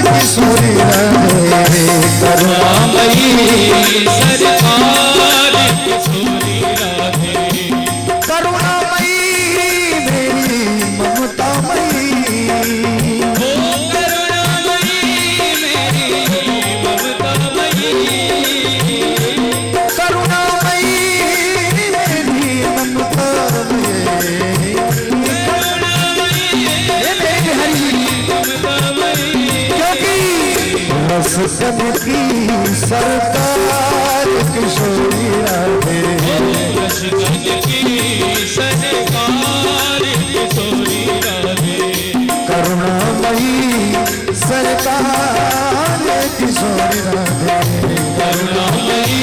किशोरी राधे। करुणामयी सरकार किशोरी राधे। करुणामयी मेरी ममतामयी। करुणामयी मेरी ममतामयी। करुणामयी मेरी ममतामयी। रसगन की सरकार किशोरी राधे। रसगन की सरकार किशोरी राधे। करुणामयी सरकार किशोरी राधे। करुणामयी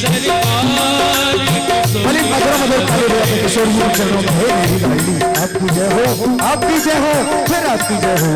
सरकार किशोरी राधे। किशोरी चरणों में है मेरी लाडली। आपकी जय हो, आपकी जय हो, फिर आपकी जय हो।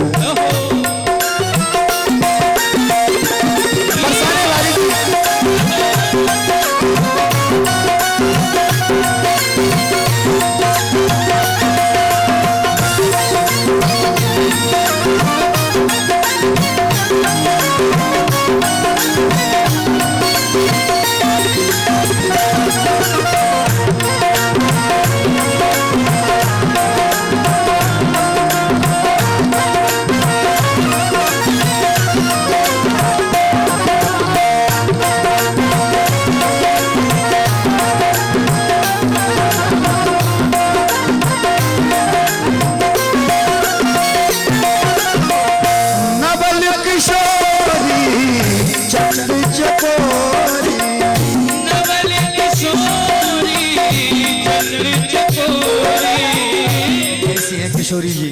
किशोरी जी।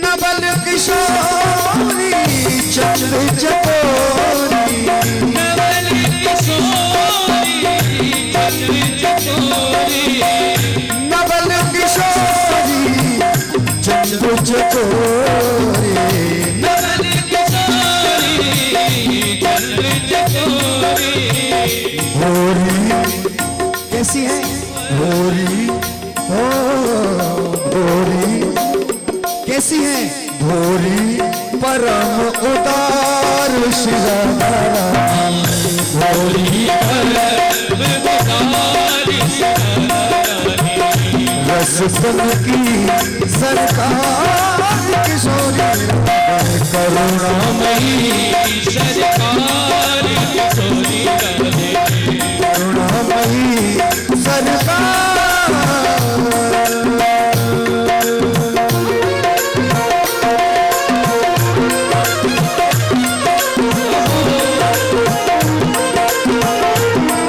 नवल किशोरी चंद्र चकोरी, नवल किशोरी चंद्र चकोरी, नवल किशोरी चंद्र चकोरी, नवल किशोरी चंद्र चकोरी। भोरी कैसी है भोरी, ओ भोरी कैसी है भोरी, परम उदार शिराधारा, भोरी परम उदार शिराधारी, रस तन की सरकार किशोरी, करुणामयी सरकार किशोरी राधे, करुणामयी सरकार।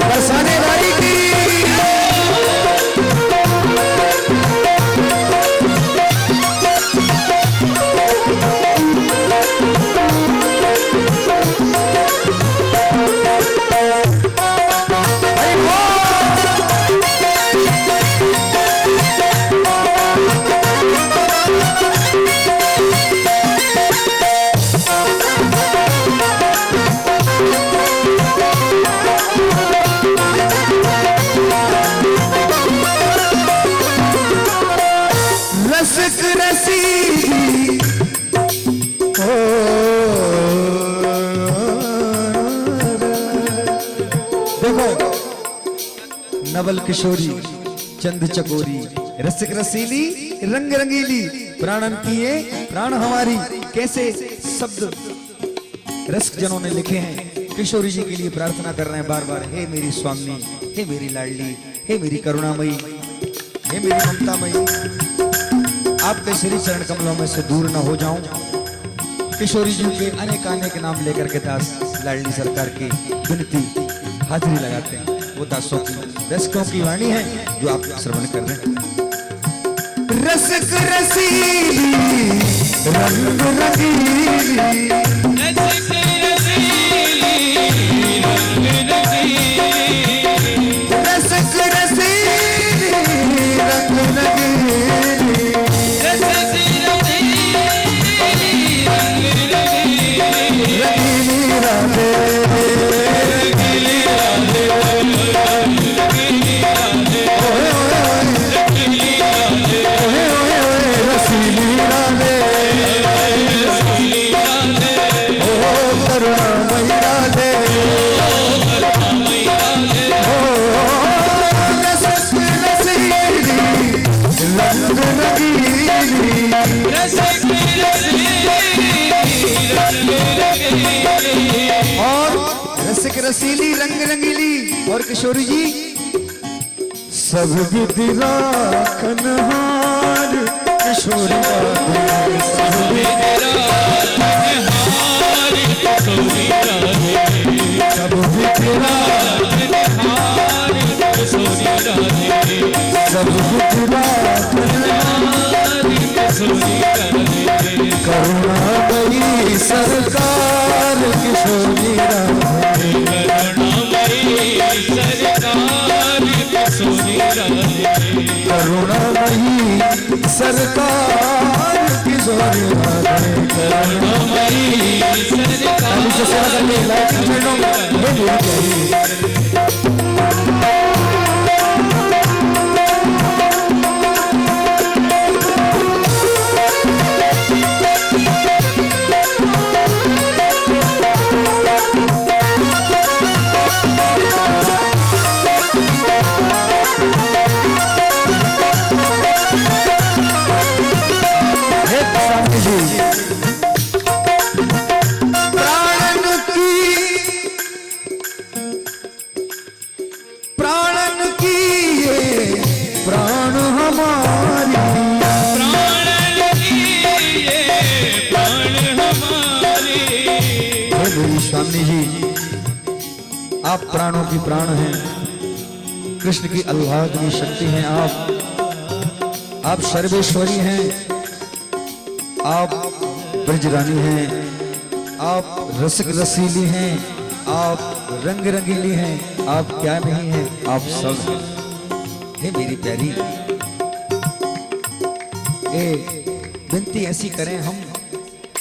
बरसाने वाली की रसिक रसीली, ओ देखो नवल किशोरी चंद चकोरी, रसिक रसीली रंग रंगीली, प्राणन किए प्राण हमारी। कैसे शब्द रसिक जनों ने लिखे हैं, किशोरी जी के लिए प्रार्थना कर रहे हैं बार बार, हे मेरी स्वामी, हे मेरी लाडली, हे मेरी करुणामयी, हे मेरी ममतामयी, आपके श्री चरण कमलों में से दूर न हो जाऊं। किशोरी जी के अनेक अनेक नाम लेकर के दास लाडली सरकार की विनती हाजिरी लगाते हैं। वो दासों की रसिकों की वाणी है जो आप श्रवण कर रहे हैं। रसिक रसीली रंग रंगीली, रसिक रसीली रंग रंगीली, रसिक रसीली रंग रंगीली, रसिक रसीली रंग रंगीली, रंगीली राधे, रंगीली राधे, रंगीली राधे, ओए ओए ओए, रंगीली राधे, ओए ओए ओए, रसीली राधे, रसीली राधे, ओ करुणामयी राधे, करुणामयी राधे, ओ रसिक रसीली रंग रंगीली, रसिक रसीली रंग रंगीली, और रसिक रसीली रंग रंगीली। और किशोरी जी सब विधि राखनहार किशोरी राधे, सब मेरा हारी किशोरी राधे, सब विधि हारी किशोरी राधे, सब विधि राखनहार हारी किशोरी राधे, करुणामयी सरकार किशोरी राधे, करुणामयी सरकार किशोरी राधे, करुणामयी सरकार किशोरी राधे, करुणामयी सरकार अभी से सेवा करके लाइट चरणों में ये मेरी चाहिए। हे स्वामी जी, प्राणन की ये प्राण हमारी, प्राण हमारे, हे मेरी स्वामी जी, आप प्राणों की प्राण हैं, कृष्ण की अल्लाहदनी शक्ति हैं आप। आप सर्वेश्वरी हैं, आप ब्रजरानी हैं, आप रसिक रसीली हैं, आप रंग रंगीली हैं, आप क्या नहीं हैं, आप सब हे मेरी प्यारी। विनती ऐसी करें हम,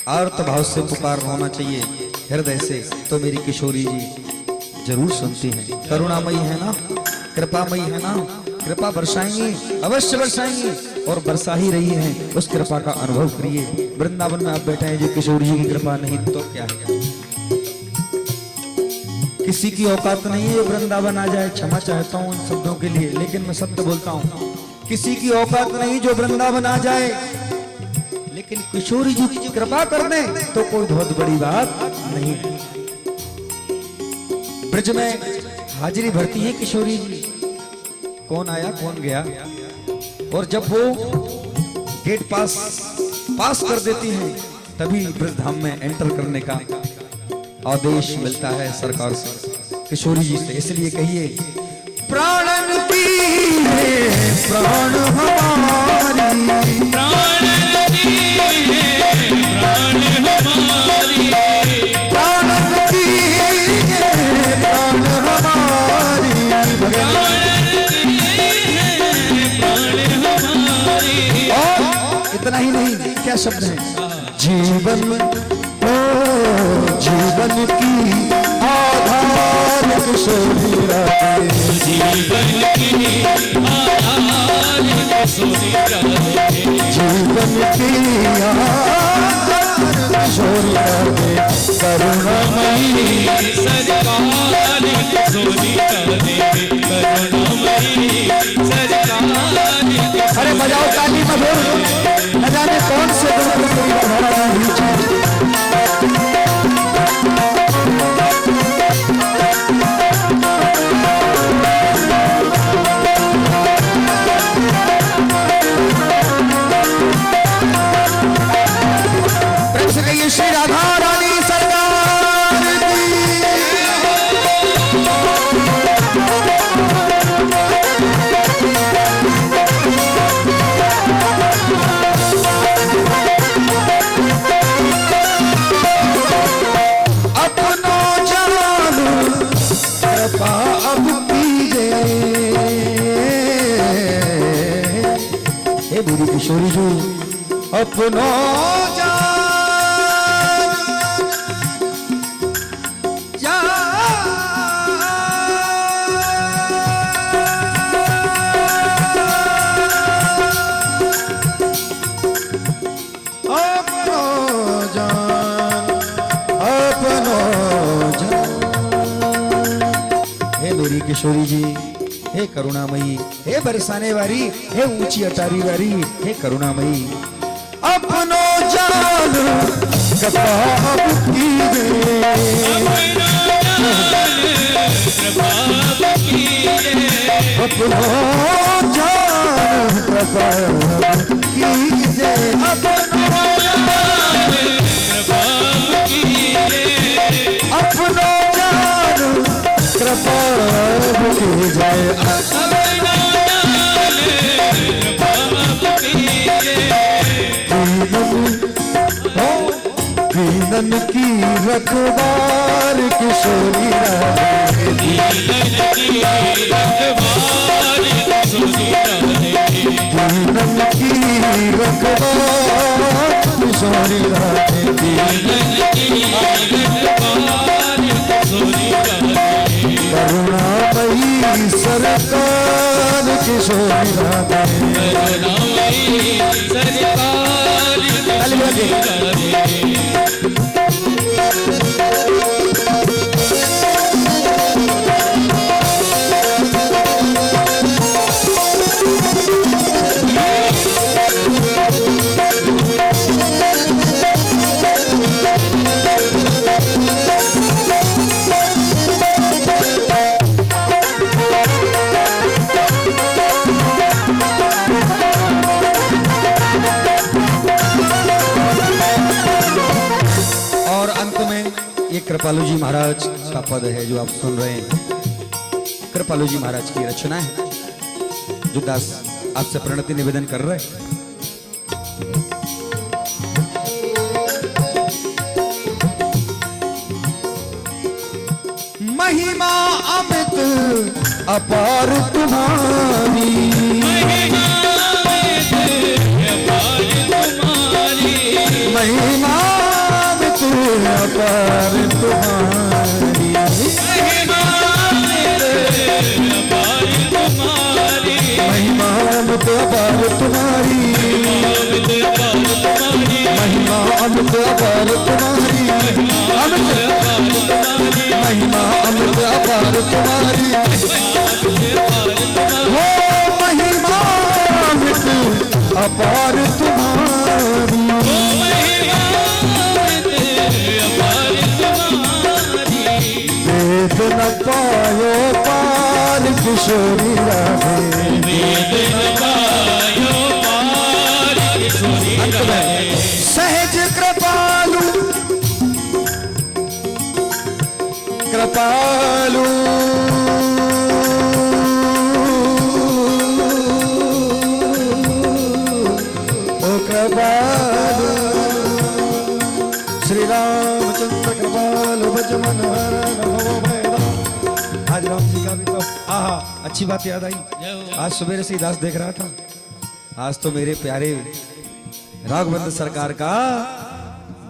आर्त भाव से पुकार होना चाहिए हृदय से, तो मेरी किशोरी जी जरूर सुनती हैं। करुणामयी है ना, कृपामयी है ना, कृपा बरसाएंगी, अवश्य बरसाएंगी और बरसा ही रही हैं। उस कृपा का अनुभव करिए। वृंदावन में आप बैठे हैं, जो किशोर जी की कृपा नहीं तो क्या है। किसी की औकात नहीं है वृंदावन आ जाए, क्षमा चाहता हूं इन शब्दों के लिए, लेकिन मैं सत्य बोलता हूं। किसी की औकात नहीं जो वृंदावन आ जाए, लेकिन किशोरी जी की कृपा कर दे तो कोई बहुत बड़ी बात नहीं। ब्रज में हाजिरी भरती है किशोरी जी, कौन आया कौन गया, और जब वो गेट पास कर देती हैं, तभी ब्रज धाम में एंटर करने का आदेश मिलता है सरकार से, किशोरी जी से। इसलिए कहिए, प्राणन की है प्राण हमारी, प्राणन की है प्राण हमारी, प्राणन की है प्राण हमारी, इतना ही नहीं, क्या शब्द है, जीवन ओ जीवन की आधार किशोरी राधे, जीवन की आधार किशोरी राधे, जीवन की आधार किशोरी राधे, करुणामयी सरकार किशोरी राधे, करुणामयी सरकार। अरे बजाओ ताली मधुर, न जाने कौन से प्रेम से कहिए, श्री राधा रानी सरकार की। मेरी किशोरी जी अपनो मेरी किशोरी जी, हे करुणामयी, हे बरसाने वाली, हे ऊंची अटारी वाली, हे करुणामयी, अपनो जान कपाब कीजिए, अपनो जान कपाब कीजिए, अपनो जान कृपा की जाए, दीनन की रखवार किशोरी राधे, दीनन की रखवार किशोरी राधे, दीनन की रखवार किशोरी राधे, दीनन की रखवार किशोरी राधे, करुणामयी सरकार किशोरी राधे, करुणामयी सरकार किशोरी राधे। कृपालु जी महाराज का पद है जो आप सुन रहे हैं, कृपालु जी महाराज की रचना है, जो दास आपसे प्रणति निवेदन कर रहे। महिमा अमित अपार तुम्हारी, महिमा अमित अपार तुम्हारी, महिमा अमित अपार तुम्हारी, महिमा अमित अपार तुम्हारी, महिमा अमित अपार तुम्हारी, हो महिमा अमित अपार तुम्हारी, वेद न पायो पार किशोरी राधे, वेद न पायो पार किशोरी राधे, सहज कृपालु कृपालु ओ कृपालु, श्री रामचंद्र कृपालु भज मन हरण भव भयदा। आज राम जी का भी तो आहा अच्छी बात याद आई। आज सवेरे से दास देख रहा था, आज तो मेरे प्यारे राघवेंद्र सरकार का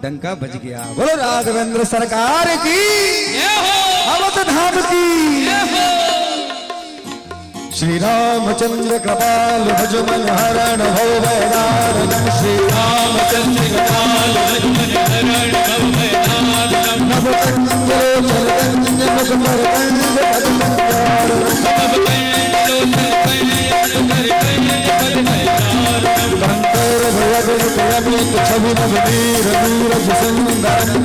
डंका बज गया। बोलो राघवेंद्र सरकार की, अवध धाम की। श्री रामचंद्र कृपाल भज मन हरण भव भयदारणम, श्री रामचंद्र कृपाल भज मन हरण भव भयदारणम, नव कंजलो चरकंज मुख पर कंज पद संचारणम, नव कंजलो चरकंज पद संचारणम, शंकर भयगुण भयमीत छवि नव वीर नीरज सुंदरम,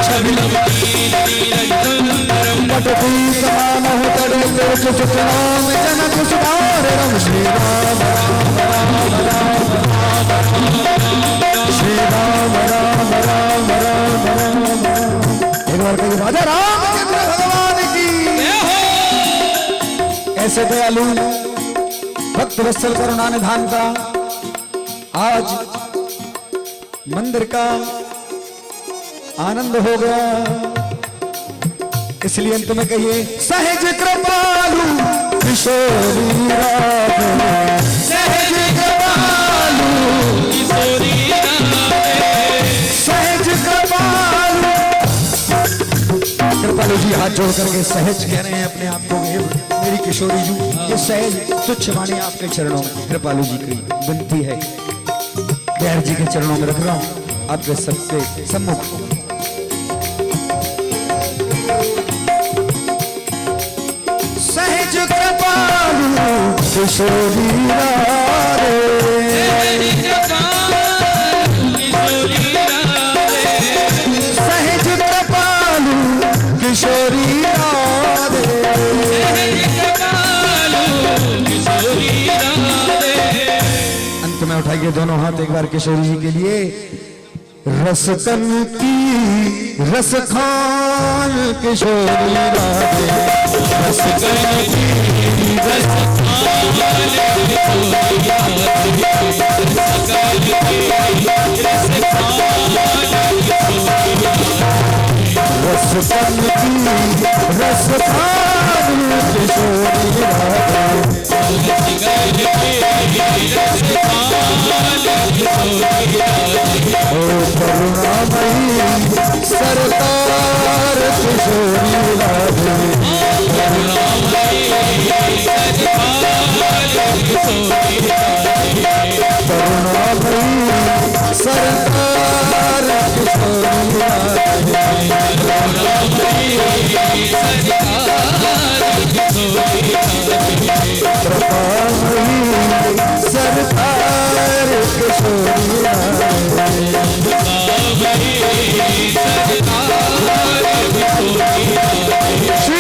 छवि नव वीर नीरज सुंदरम, पटपीत मानव तड़े तेज सुतनाम जनक सुधारणम, श्री राम राम राम राम राम श्री राम राम राम राम राम। एक बार कहिए राजा रामचंद्र भगवान की। ऐसे दयालु भक्त वत्सल करुणा निधान का आज मंदिर का आनंद हो गया, इसलिए अंत में कहिए सहज कृपालु किशोरी राधे, सहज कृपालु किशोरी राधे, सहज कृपालु। कृपालु जी हाथ जोड़ करके सहज कह रहे हैं अपने आप को, मेरी किशोरी जी ये सहज तुच्छ माने आपके चरणों में। कृपालु जी की विनती है, बिहार जी के चरणों में रख रहा हूं आपके सबसे सम्मुख। सहज कृपालु किशोरी राधे, सहज कृपालु किशोरी राधे, अंत में उठाइए दोनों हाथ एक बार किशोरी जी के लिए। रसकन की रस खान किशोरी राधे, रसकन की रस रसकन की रस खान किशोरी राधे, ओ करुणामयी सरकार किशोरी राधे, करुणामयी सरकार किशोरी राधे, कृपामयी सरकार किशोरी श्री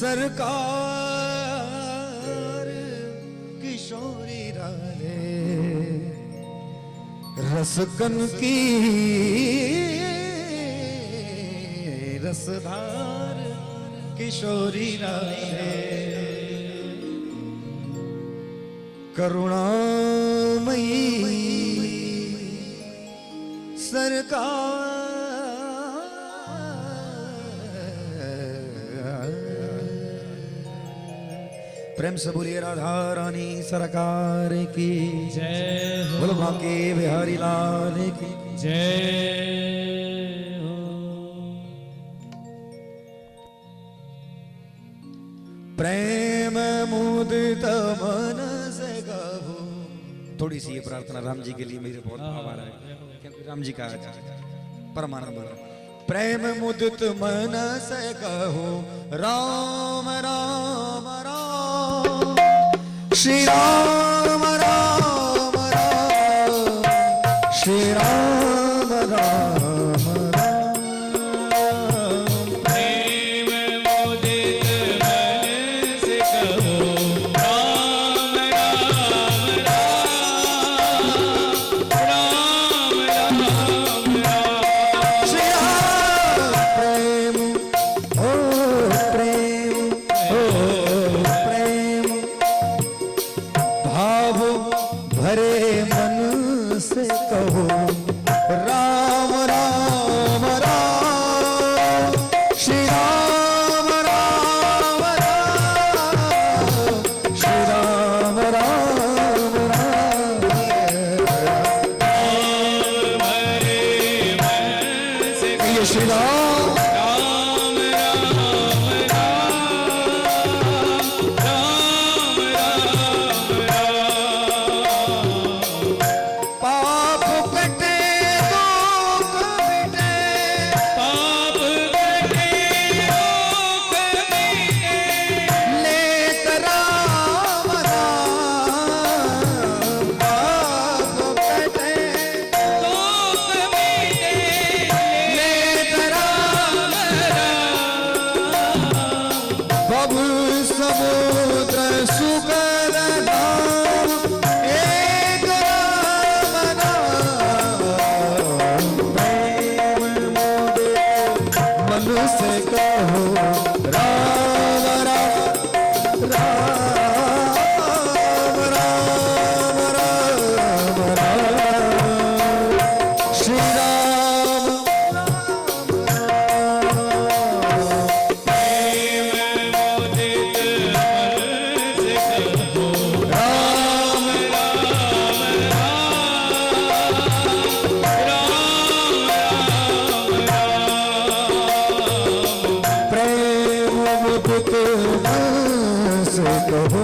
सरकार किशोरी राधे रसकन की रसधार किशोरी राधे करुणामयी सरकार। प्रेम से बोलिए राधा रानी सरकार की जय हो, बोलो बांके बिहारी लाल की जय हो। प्रेम मुदित मन से कहो। थोड़ी सी ये प्रार्थना राम जी के लिए मेरे बहुत भाव आ रहा है, क्योंकि राम जी का परमानंद प्रेम मुदित मन से कहो राम राम राम श्री राम राम राम श्री राम राम राम। प्रेम मुदित मन से कहो राम राम राम राम राम राम। श्री राम प्रेम ओ प्रेम ओ प्रेम भाव भरे मन से कहो राम राम राम श्री राम राम राम श्री राम राम राम। भरे मन से ये श्री राम राम राम राम राम राम। पाप कटे दुख मिटे पाप कटे रोग मिटे लेत राम नाम। पाप कटे दुख मिटे लेत राम बबु समुद्र सुकर नाम एक राम नाम। प्रेम मोदित मन से कहो राम राम राम राम राम राम श्री राम प्रेम मुदित मन से कहो राम प्रेम मुदित मन से कहो।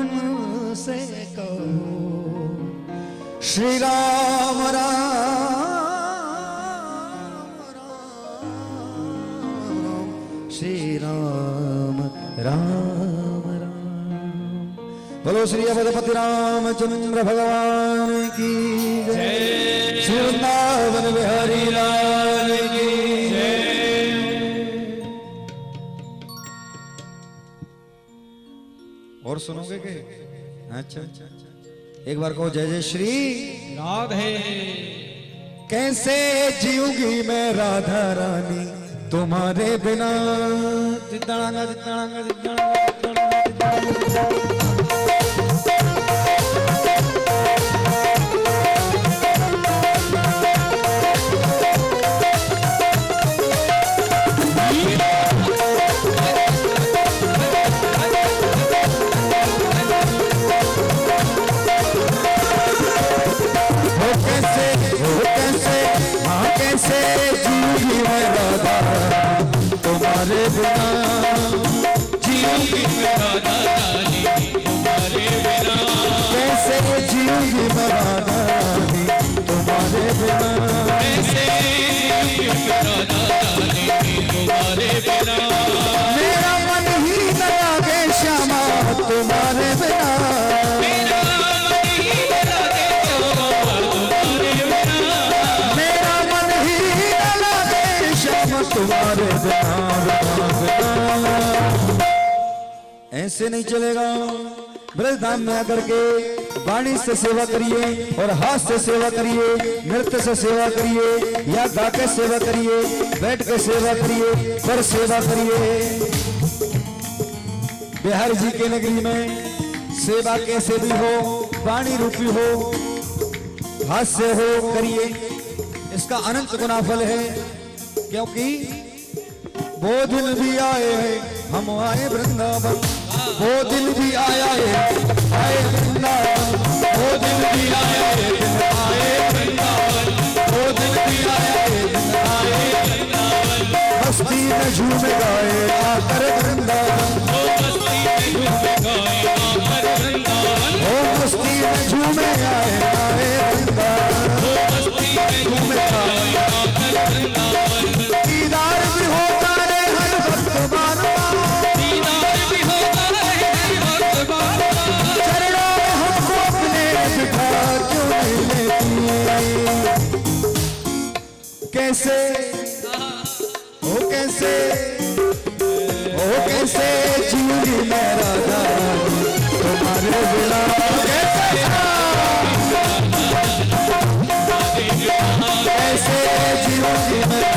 मन से कहो श्री राम राम राम श्री राम राम राम। बोलो श्री अवधपति रामचंद्र भगवान की जय। श्री वृंदावन बिहारी लाल की जय। और सुनोगे के? अच्छा एक बार कहो जय जय श्री राधे। कैसे जीऊंगी मैं राधा रानी तुम्हारे बिना। जितांगा जितांगा जितांगा। तुम्हारे बिना जीऊंगी मैं राधा रानी तुम्हारे बिना। कैसे जीऊंगी मैं राधा रानी तुम्हारे बिना। कैसे जीऊंगी मैं राधा रानी तुम्हारे बिना। मेरा मन ही न लागे श्यामा तुम्हारे बिना। मेरा मन ही न लागे श्यामा तुम्हारे बिना। मेरा मन ही न लागे श्यामा तुम्हारे बिना। ऐसे नहीं चलेगा। ब्रजधाम में आकर के वाणी से सेवा करिए और हाथ से सेवा करिए, नृत्य से सेवा करिए या गा के सेवा करिए, बैठ के सेवा करिए, पर सेवा करिए। बिहार जी के नगरी में सेवा कैसे भी हो, वाणी रूपी हो, हाथ से हो, करिए। इसका अनंत गुना फल है। क्योंकि वो दिन भी आए हैं हम आए वृंदावन। वो दिन भी आया है आए वृंदावन। वो दिन भी आया है आए वृंदावन। वो दिन भी आया है आए वृंदावन। मस्ती में झूम गए आकर वृंदावन। वो मस्ती में झूम गए आकर वृंदावन। वो मस्ती में झूमे आए वृंदावन। वो मस्ती में झूमे आए आकर वृंदावन। दीदार भी होता है हर वक्त बार बार। दीदार भी होता है हर वक्त बार बार। चरणों में हमको अपने बिठा क्यों नहीं लेती। कैसे ओ कैसे जीऊंगी मैं राधा रानी तुम्हारे बिना। कैसे जीऊंगी मैं।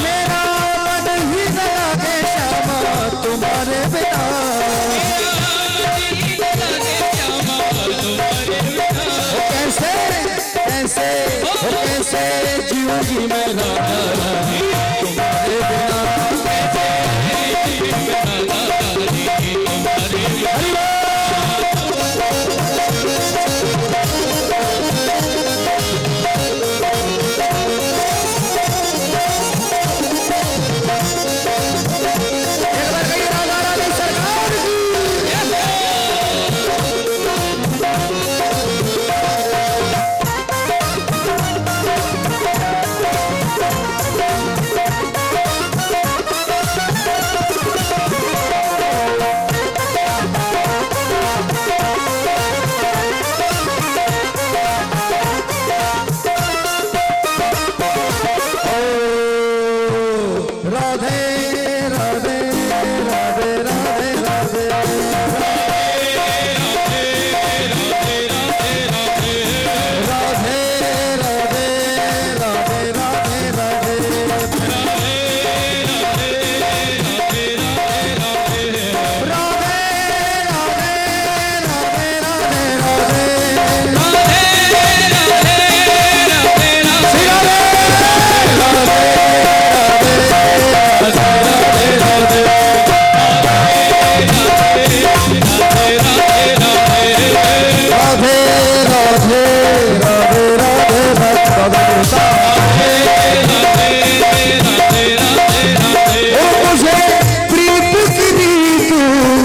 मेरा मन ही न लागे श्यामा तुम्हारे बिना। कैसे कैसे कैसे जीऊंगी मैं राधा रानी तुम्हारे बिना।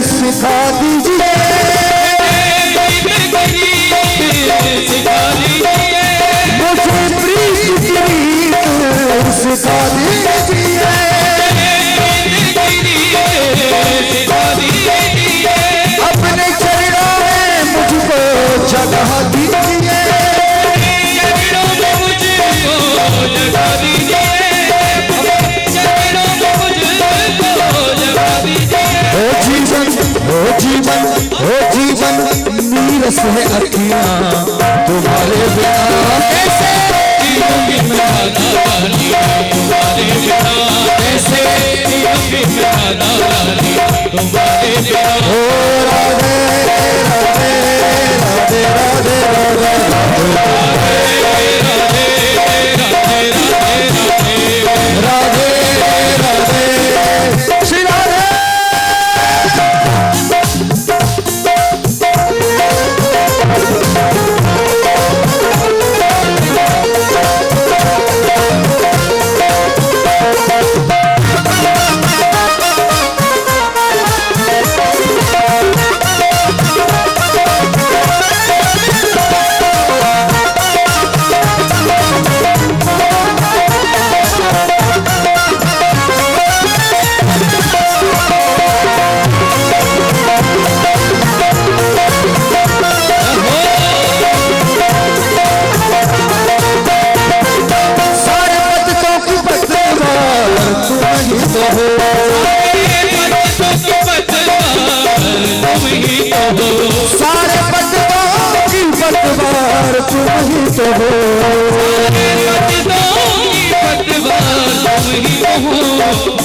सिखा दीजिए, सिखा दीजिए, मुझे प्रीत की रीत सिखा दीजिए, सिखा दीजिए, अपने चरणों में मुझको जगह दीजिए, चरणों में मुझको जगा दीजिए, चरणों में मुझको जगा दीजिए। ओ जीवन, ओ जीवन, ओ जीवन, नीरस है अखियां तुम्हारे बिना कैसे जीऊंगी मैं राधा रानी, तुम्हारे बिना कैसे जीऊंगी मैं राधा रानी, तुम्हारे बिना। ओ राधे राधे राधे राधे राधे राधे श्री राधे। सारे पत्तों की पतवार तुम ही तो हो,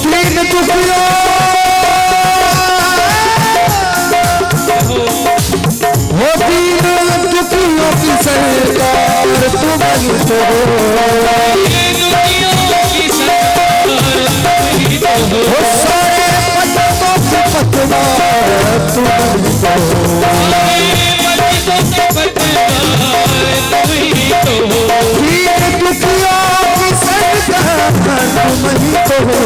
तीन टुकड़ों वो तीन टुकड़ों की सरकार तुम ही तो हो, सारे पत्तों की पतवार तुम ही तो हो, तीन टुकड़ों की सरकार तुम ही तो हो।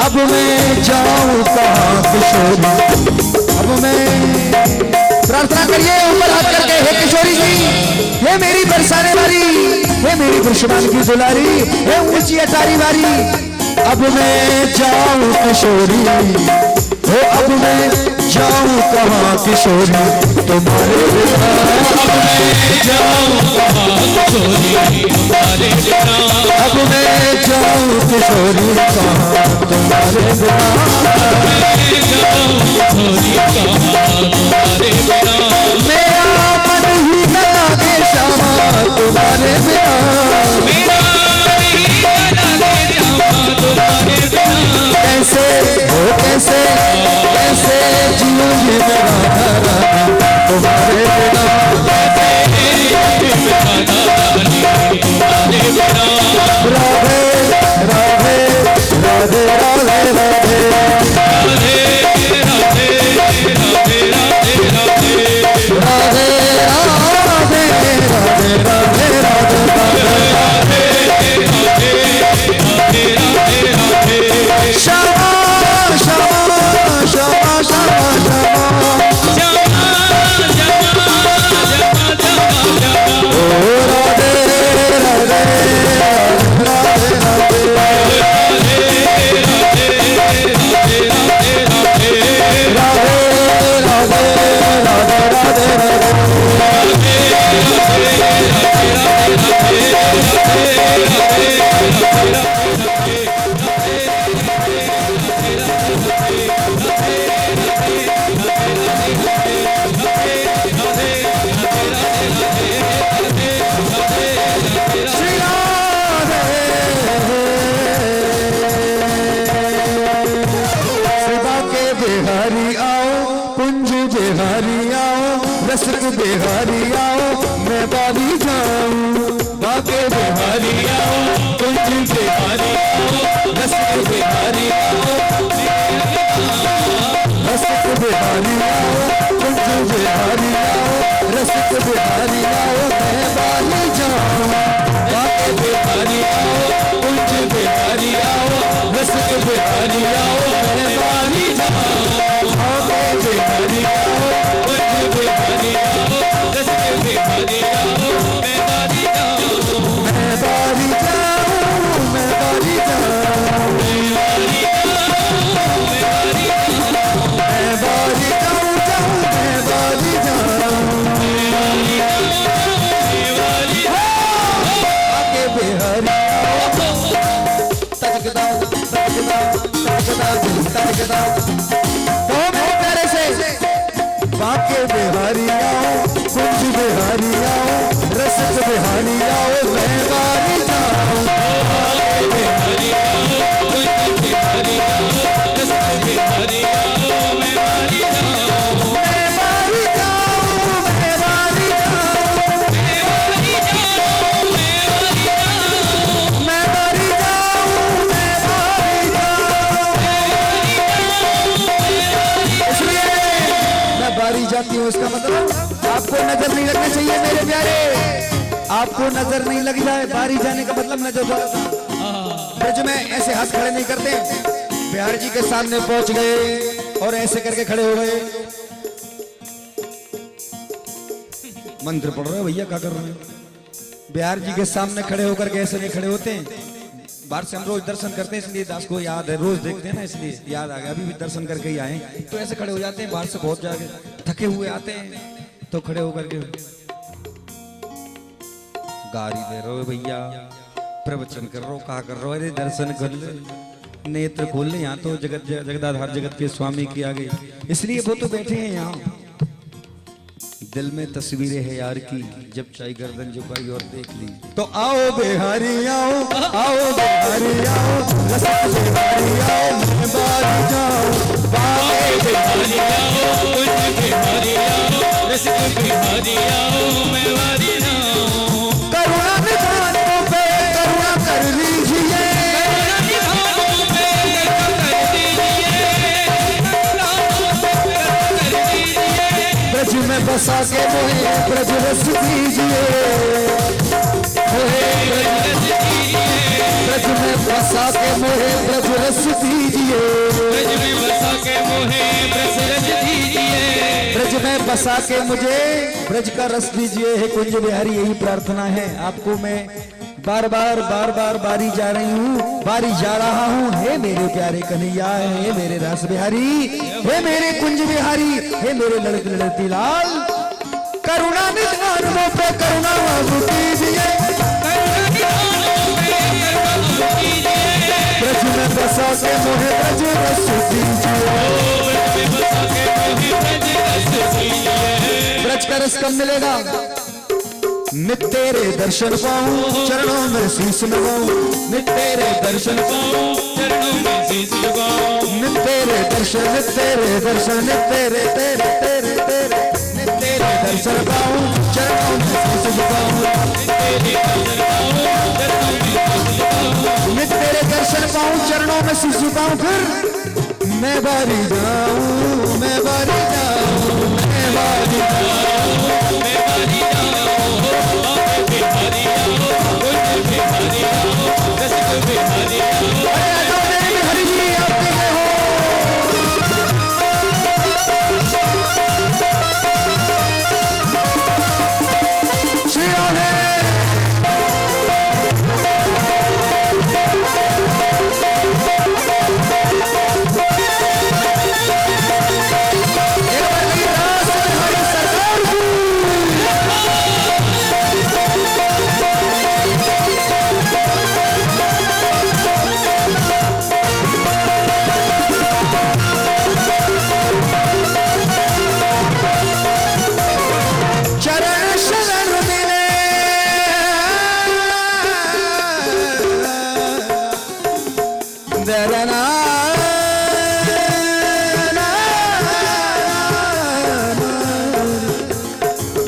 अब मैं जाऊं कहाँ किशोरी, अब मैं प्रार्थना करिए ऊपर हाथ करके, हे किशोरी जी, हे मेरी बरसाने वाली, हे मेरी पुष्पान की दुलारी, हे ऊंची अटारी वाली, अब मैं जाऊं किशोरी, हो अब मैं जाऊं कहाँ किशोरी तुम्हारे बिना, अब मैं जाऊं कहाँ किशोरी तुम्हारे बिना, अब मैं जाऊं किशोरी कहाँ तुम्हारे बिना, मैं जाऊं किशोरी कहाँ तुम्हारे बिना, मेरा मन ही न लागे श्यामा तुम्हारे बिना, मेरा मन ही न लागे श्यामा तुम्हारे बिना, कैसे हो कैसे कैसे जीऊंगी मैं राधा रानी तुम्हारे बिना, राधे राधे राधे राधे राधे रसिक बिहारी आओ मैं बाली जाऊं, बाके बिहारी आओ कुंज बिहारी आओ, रसिक बिहारी आओ रसिक बिहारी आओ कुंज बिहारी आओ, रसिक बिहारी आओ मैं बाली जाऊं, बाके बिहारी आओ लिखता है किताब। तो मेरे प्यारे से बाके बिहारी आओ, कुंज बिहारी आओ, रसिक बिहारी आओ, मैं बारी जाऊं। बाके बिहारी आओ, कुंज बिहारी आओ, रसिक बिहारी आओ, मैं बारी जाऊं। मैं बारी जाऊं, मैं बारी जाऊं, मैं बारी जाऊं, मैं बारी जाऊं। इसलिए मैं बारी जाती हूँ, इसका मतलब आपको नजर नहीं लगना चाहिए मेरे प्यारे, आपको नजर नहीं लग जाए। बारी जाने का मतलब नजर ब्रज में ऐसे हाथ खड़े नहीं करते। बिहार जी के सामने पहुंच गए और ऐसे करके खड़े हो गए। मंत्र पढ़ रहे हो भैया, क्या कर रहे हैं? बिहार जी के सामने खड़े होकर के ऐसे नहीं खड़े होते हैं। बाहर से हम रोज दर्शन करते हैं, इसलिए दास को याद है, रोज देखते हैं ना, इसलिए याद आ गया। अभी भी दर्शन करके ही आए, तो ऐसे खड़े हो जाते हैं। बाहर से बहुत जाके थके हुए आते हैं, तो खड़े होकर के गारी दे रहे हो भैया, प्रवचन कर रहे हो, कहा कर रहे हो, अरे दर्शन कर ले, नेत्र खोल ले। यहाँ तो जगत जगदाधार जगत के स्वामी की आ गई, इसलिए वो तो बैठे हैं यहाँ। दिल में तस्वीरें है यार की, जब चाहे गर्दन झुकाई और देख ली। तो आओ बिहारी आओ, आओ बिहारी आओ, रसिक बिहारी आओ, मैं बारी जाऊं। बाके बिहारी आओ, कुंज बिहारी आओ, रसिक बिहारी आओ, मैं बारी जाऊं। करुणा निधानों पे करुणा कर लीजिए, ब्रज में बसा के मोहे ब्रज रस दीजिए, ब्रज में बसा के मोहे ब्रज रस दीजिए, ब्रज में बसा के मोहे ब्रज रस दीजिए, ब्रज में बसा के मुझे ब्रज का रस दीजिए। हे कुंज बिहारी, यही प्रार्थना है आपको। मैं बार बार बारी जा रही हूँ, बारी जा रहा हूँ। हे मेरे प्यारे कन्हैया, हे मेरे रस बिहारी, हे मेरे कुंज बिहारी, हे मेरे लड़ती लड़ती लाल, करुणा निधान मुझ पे करुणा कीजिए, ब्रज में बसा के मोहे ब्रज रस दीजिए। ब्रज का रस कब मिलेगा? नित तेरे दर्शन पाऊं, चरणों में शीश लगाऊं, नित तेरे दर्शन पाऊं, चरणों में शीश लगाऊं, नित तेरे दर्शन, नित तेरे दर्शन, नित तेरे तेरे तेरे तेरे, नित तेरे दर्शन पाऊं, चरणों में शीश लगाऊं, नित तेरे दर्शन पाऊं, चरणों में शीश लगाऊं। फिर मैं बारी जाऊं, मैं बारी जाऊं, मैं बारी जाऊं, मैं बारी जाऊं। बिहारी आओ, कुंज बिहारी आओ, रसिक बिहारी आओ। बिहारी जी आप कैसे हो? श्री राधे।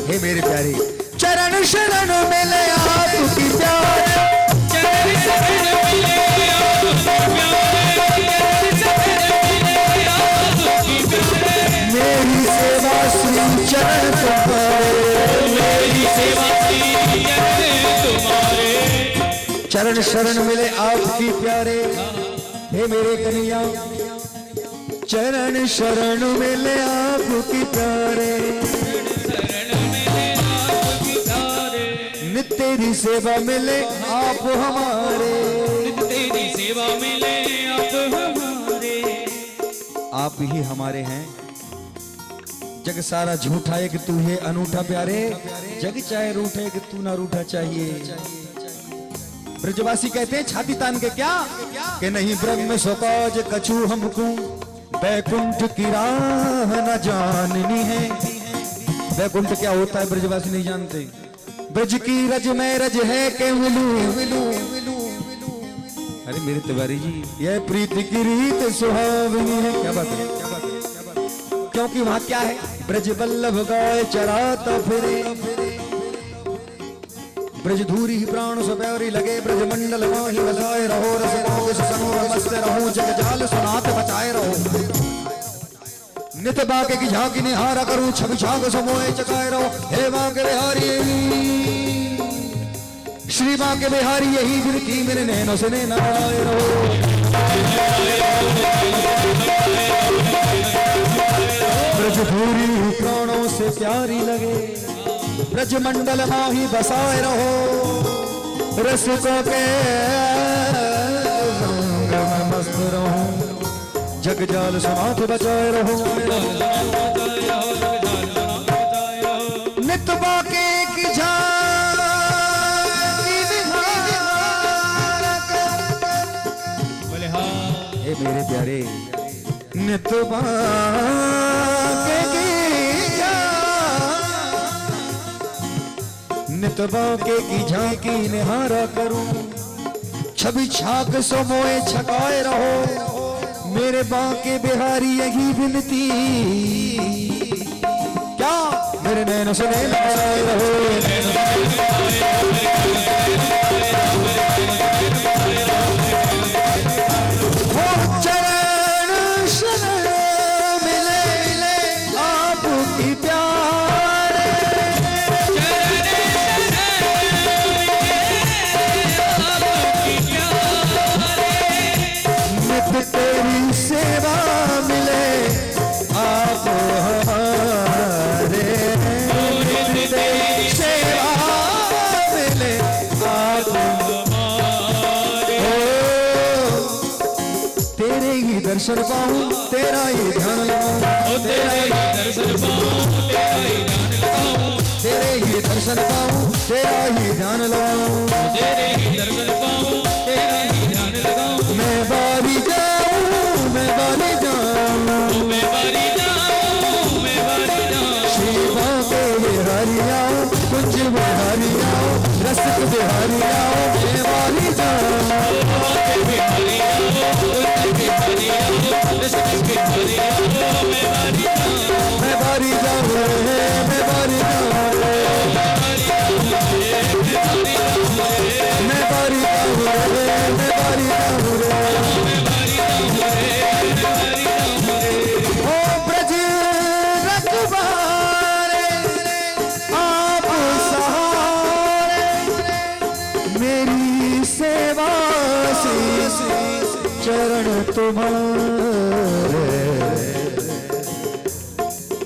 हे मेरे प्यारे, चरण शरण मिले आपकी प्यार, चरण शरण मिले आपकी प्यार, मेरी सेवा श्री चरण तुम्हारे, मेरी सेवा श्री चरण तुम्हारे। चरण शरण मिले आपकी प्यारे, हे मेरे कन्हैया, चरण शरण मिले आपकी प्यारे, नित तेरी सेवा मिले आप हमारे, नित तेरी सेवा मिले आप हमारे। आप ही हमारे हैं। जग सारा झूठा है कि तू है अनूठा प्यारे, जग चाहे रूठे कि तू ना रूठा चाहिए। ब्रजवासी कहते हैं छाती तान के क्या कि नहीं ब्रह्म स्वकाज कछु हमको बैकुंठ की राह न जाननी है। बैकुंठ क्या होता है ब्रजवासी नहीं जानते। ब्रज की रज में रज है केवलू। अरे मेरे तिवारी जी यह प्रीति की रीत सुहावनी है। क्या बात है, क्या बात है, क्या बात है। क्योंकि वहां क्या है, ब्रज बल्लभ गाय चराता फिरे, ब्रज धूरी ही प्राण सुप्यारी लगे, ब्रज मंडल माही बजाए रहो, रस रोग संग मस्त रहो, जग जाल सुनात बचाए रहो। नित बाके की झांकी निहारा करूं, छवि छाग समोए चकाए रहो। हे बाके बिहारी श्री बाके बिहारी यही विरती मेरे नैनों से नैना मिलाए रहो। ब्रज धूरी प्राणों से प्यारी लगे, ब्रज मंडल माही बसाए रहो, रसिकों के संग में मस्त रहो, जग जाल समात बचाए रहो। नित बाके की झांकी हे मेरे प्यारे, नित बाके की नित बाके की झांकी निहारा करूं, छवि छाक समोए छकाए रहो, मेरे बाके बिहारी यही विनती, क्या मेरे नैन से नैन मिलाए रहो। चरण शरण मिले आपकी प्यारे, नित तेरी सेवा मिले आप हमारे, नित तेरी सेवा मिले आप हमारे। तेरे ही दर्शन पाऊं, तेरा ही ध्यान लगाऊं, तेरा ही दर्शन पाऊं, तेरा ही ध्यान लगाऊं, तेरे ही दर्शन पाऊं, तेरा ही ध्यान लगाऊं, तेरे ही दर्शन पाऊं, तेरा ही ध्यान लगाऊं। मैं बारी जाऊं, मैं बारी जाऊं, मैं बारी जाऊं, मैं बारी जाऊं, श्री बाके बिहारी आओ, कुंज बिहारी आओ, रसिक बिहारी आओ, मैं बारी जाऊं, बाके बिहारी आओ, कुंज बिहारी आओ, रसिक बिहारी आओ, मैं बारी जाऊं, मैं बारी जाऊं रे, मैं बारी जाऊं रे, मैं बारी जाऊं रे, मैं बारी जाऊं रे। ओ ब्रज रखवारे आप सहारे, मेरी सेवा से चरण तुम्हारे।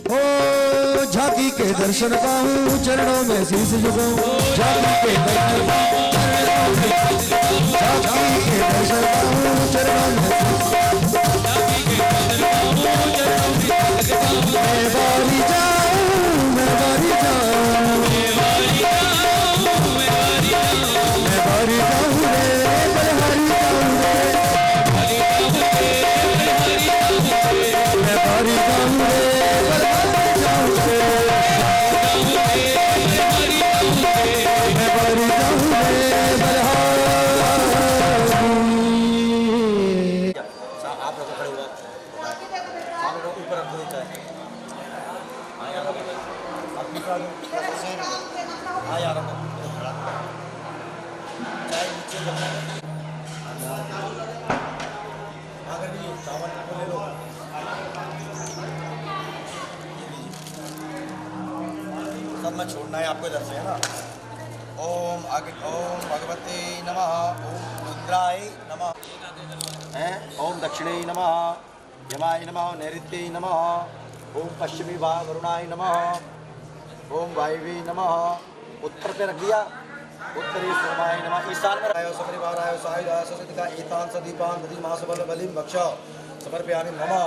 ओ झांकी के दर्शन पाऊं, चरणों में शीश झुकाऊं, झांकी के दर्शन पाऊं, चरणों में झांकी के दर्शन पाऊं, चरणों में मैं बारी जाऊं, मैं बारी जाऊं, मैं बारी जाऊं, मैं बारी जाऊं रे, बलहारी जाऊं रे, मैं बारी जाऊं रे, बलहारी जाऊं रे, मैं बारी जाऊं रे, बलहारी। आप लोग खड़े हुआ आप लोग ऊपर रख दो चाहे। हाँ यार चाय नीचे अगर भी चावल ले लो, सब में छोड़ना है आपको इधर से, है ना। ओम भगवते नमः, ओम रुद्राय नमः, हैं ओम दक्षिणे नमः, यमाय नमः, नैऋत्ये नमः, ओम पश्चिमी भाग वरुणाय नमः, ओम वायवे नमः। उत्तर पे रख दिया, उत्तरी सूर्यमाय नमः। ईशान में आयो सपरिवार आयो सायुध आयो सदिका एतान सदीपान दधी मास बल बलिम भक्ष समर्पयामि नमः।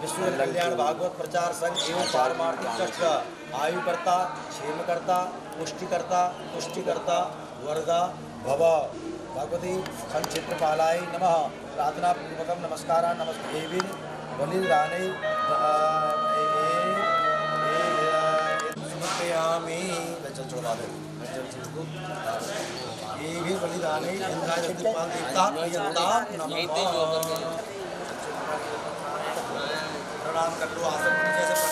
विष्णु कल्याण भागवत प्रचार संघ एवं पारमार्थिक ट्रस्ट आयुकर्ता, क्षेमकर्ता, पुष्टिकर्ता, वरदा, भव भगवती संक्षिप्रपालाय नमः प्रार्थना पूर्वकम नमस्कार नमस्ते बलिदाने समर्पयामि चल चढ़वा दे ये भी बलिदाने इंद्राय चतुर्पाल देवता नमः प्रणाम कर लो आसन जैसे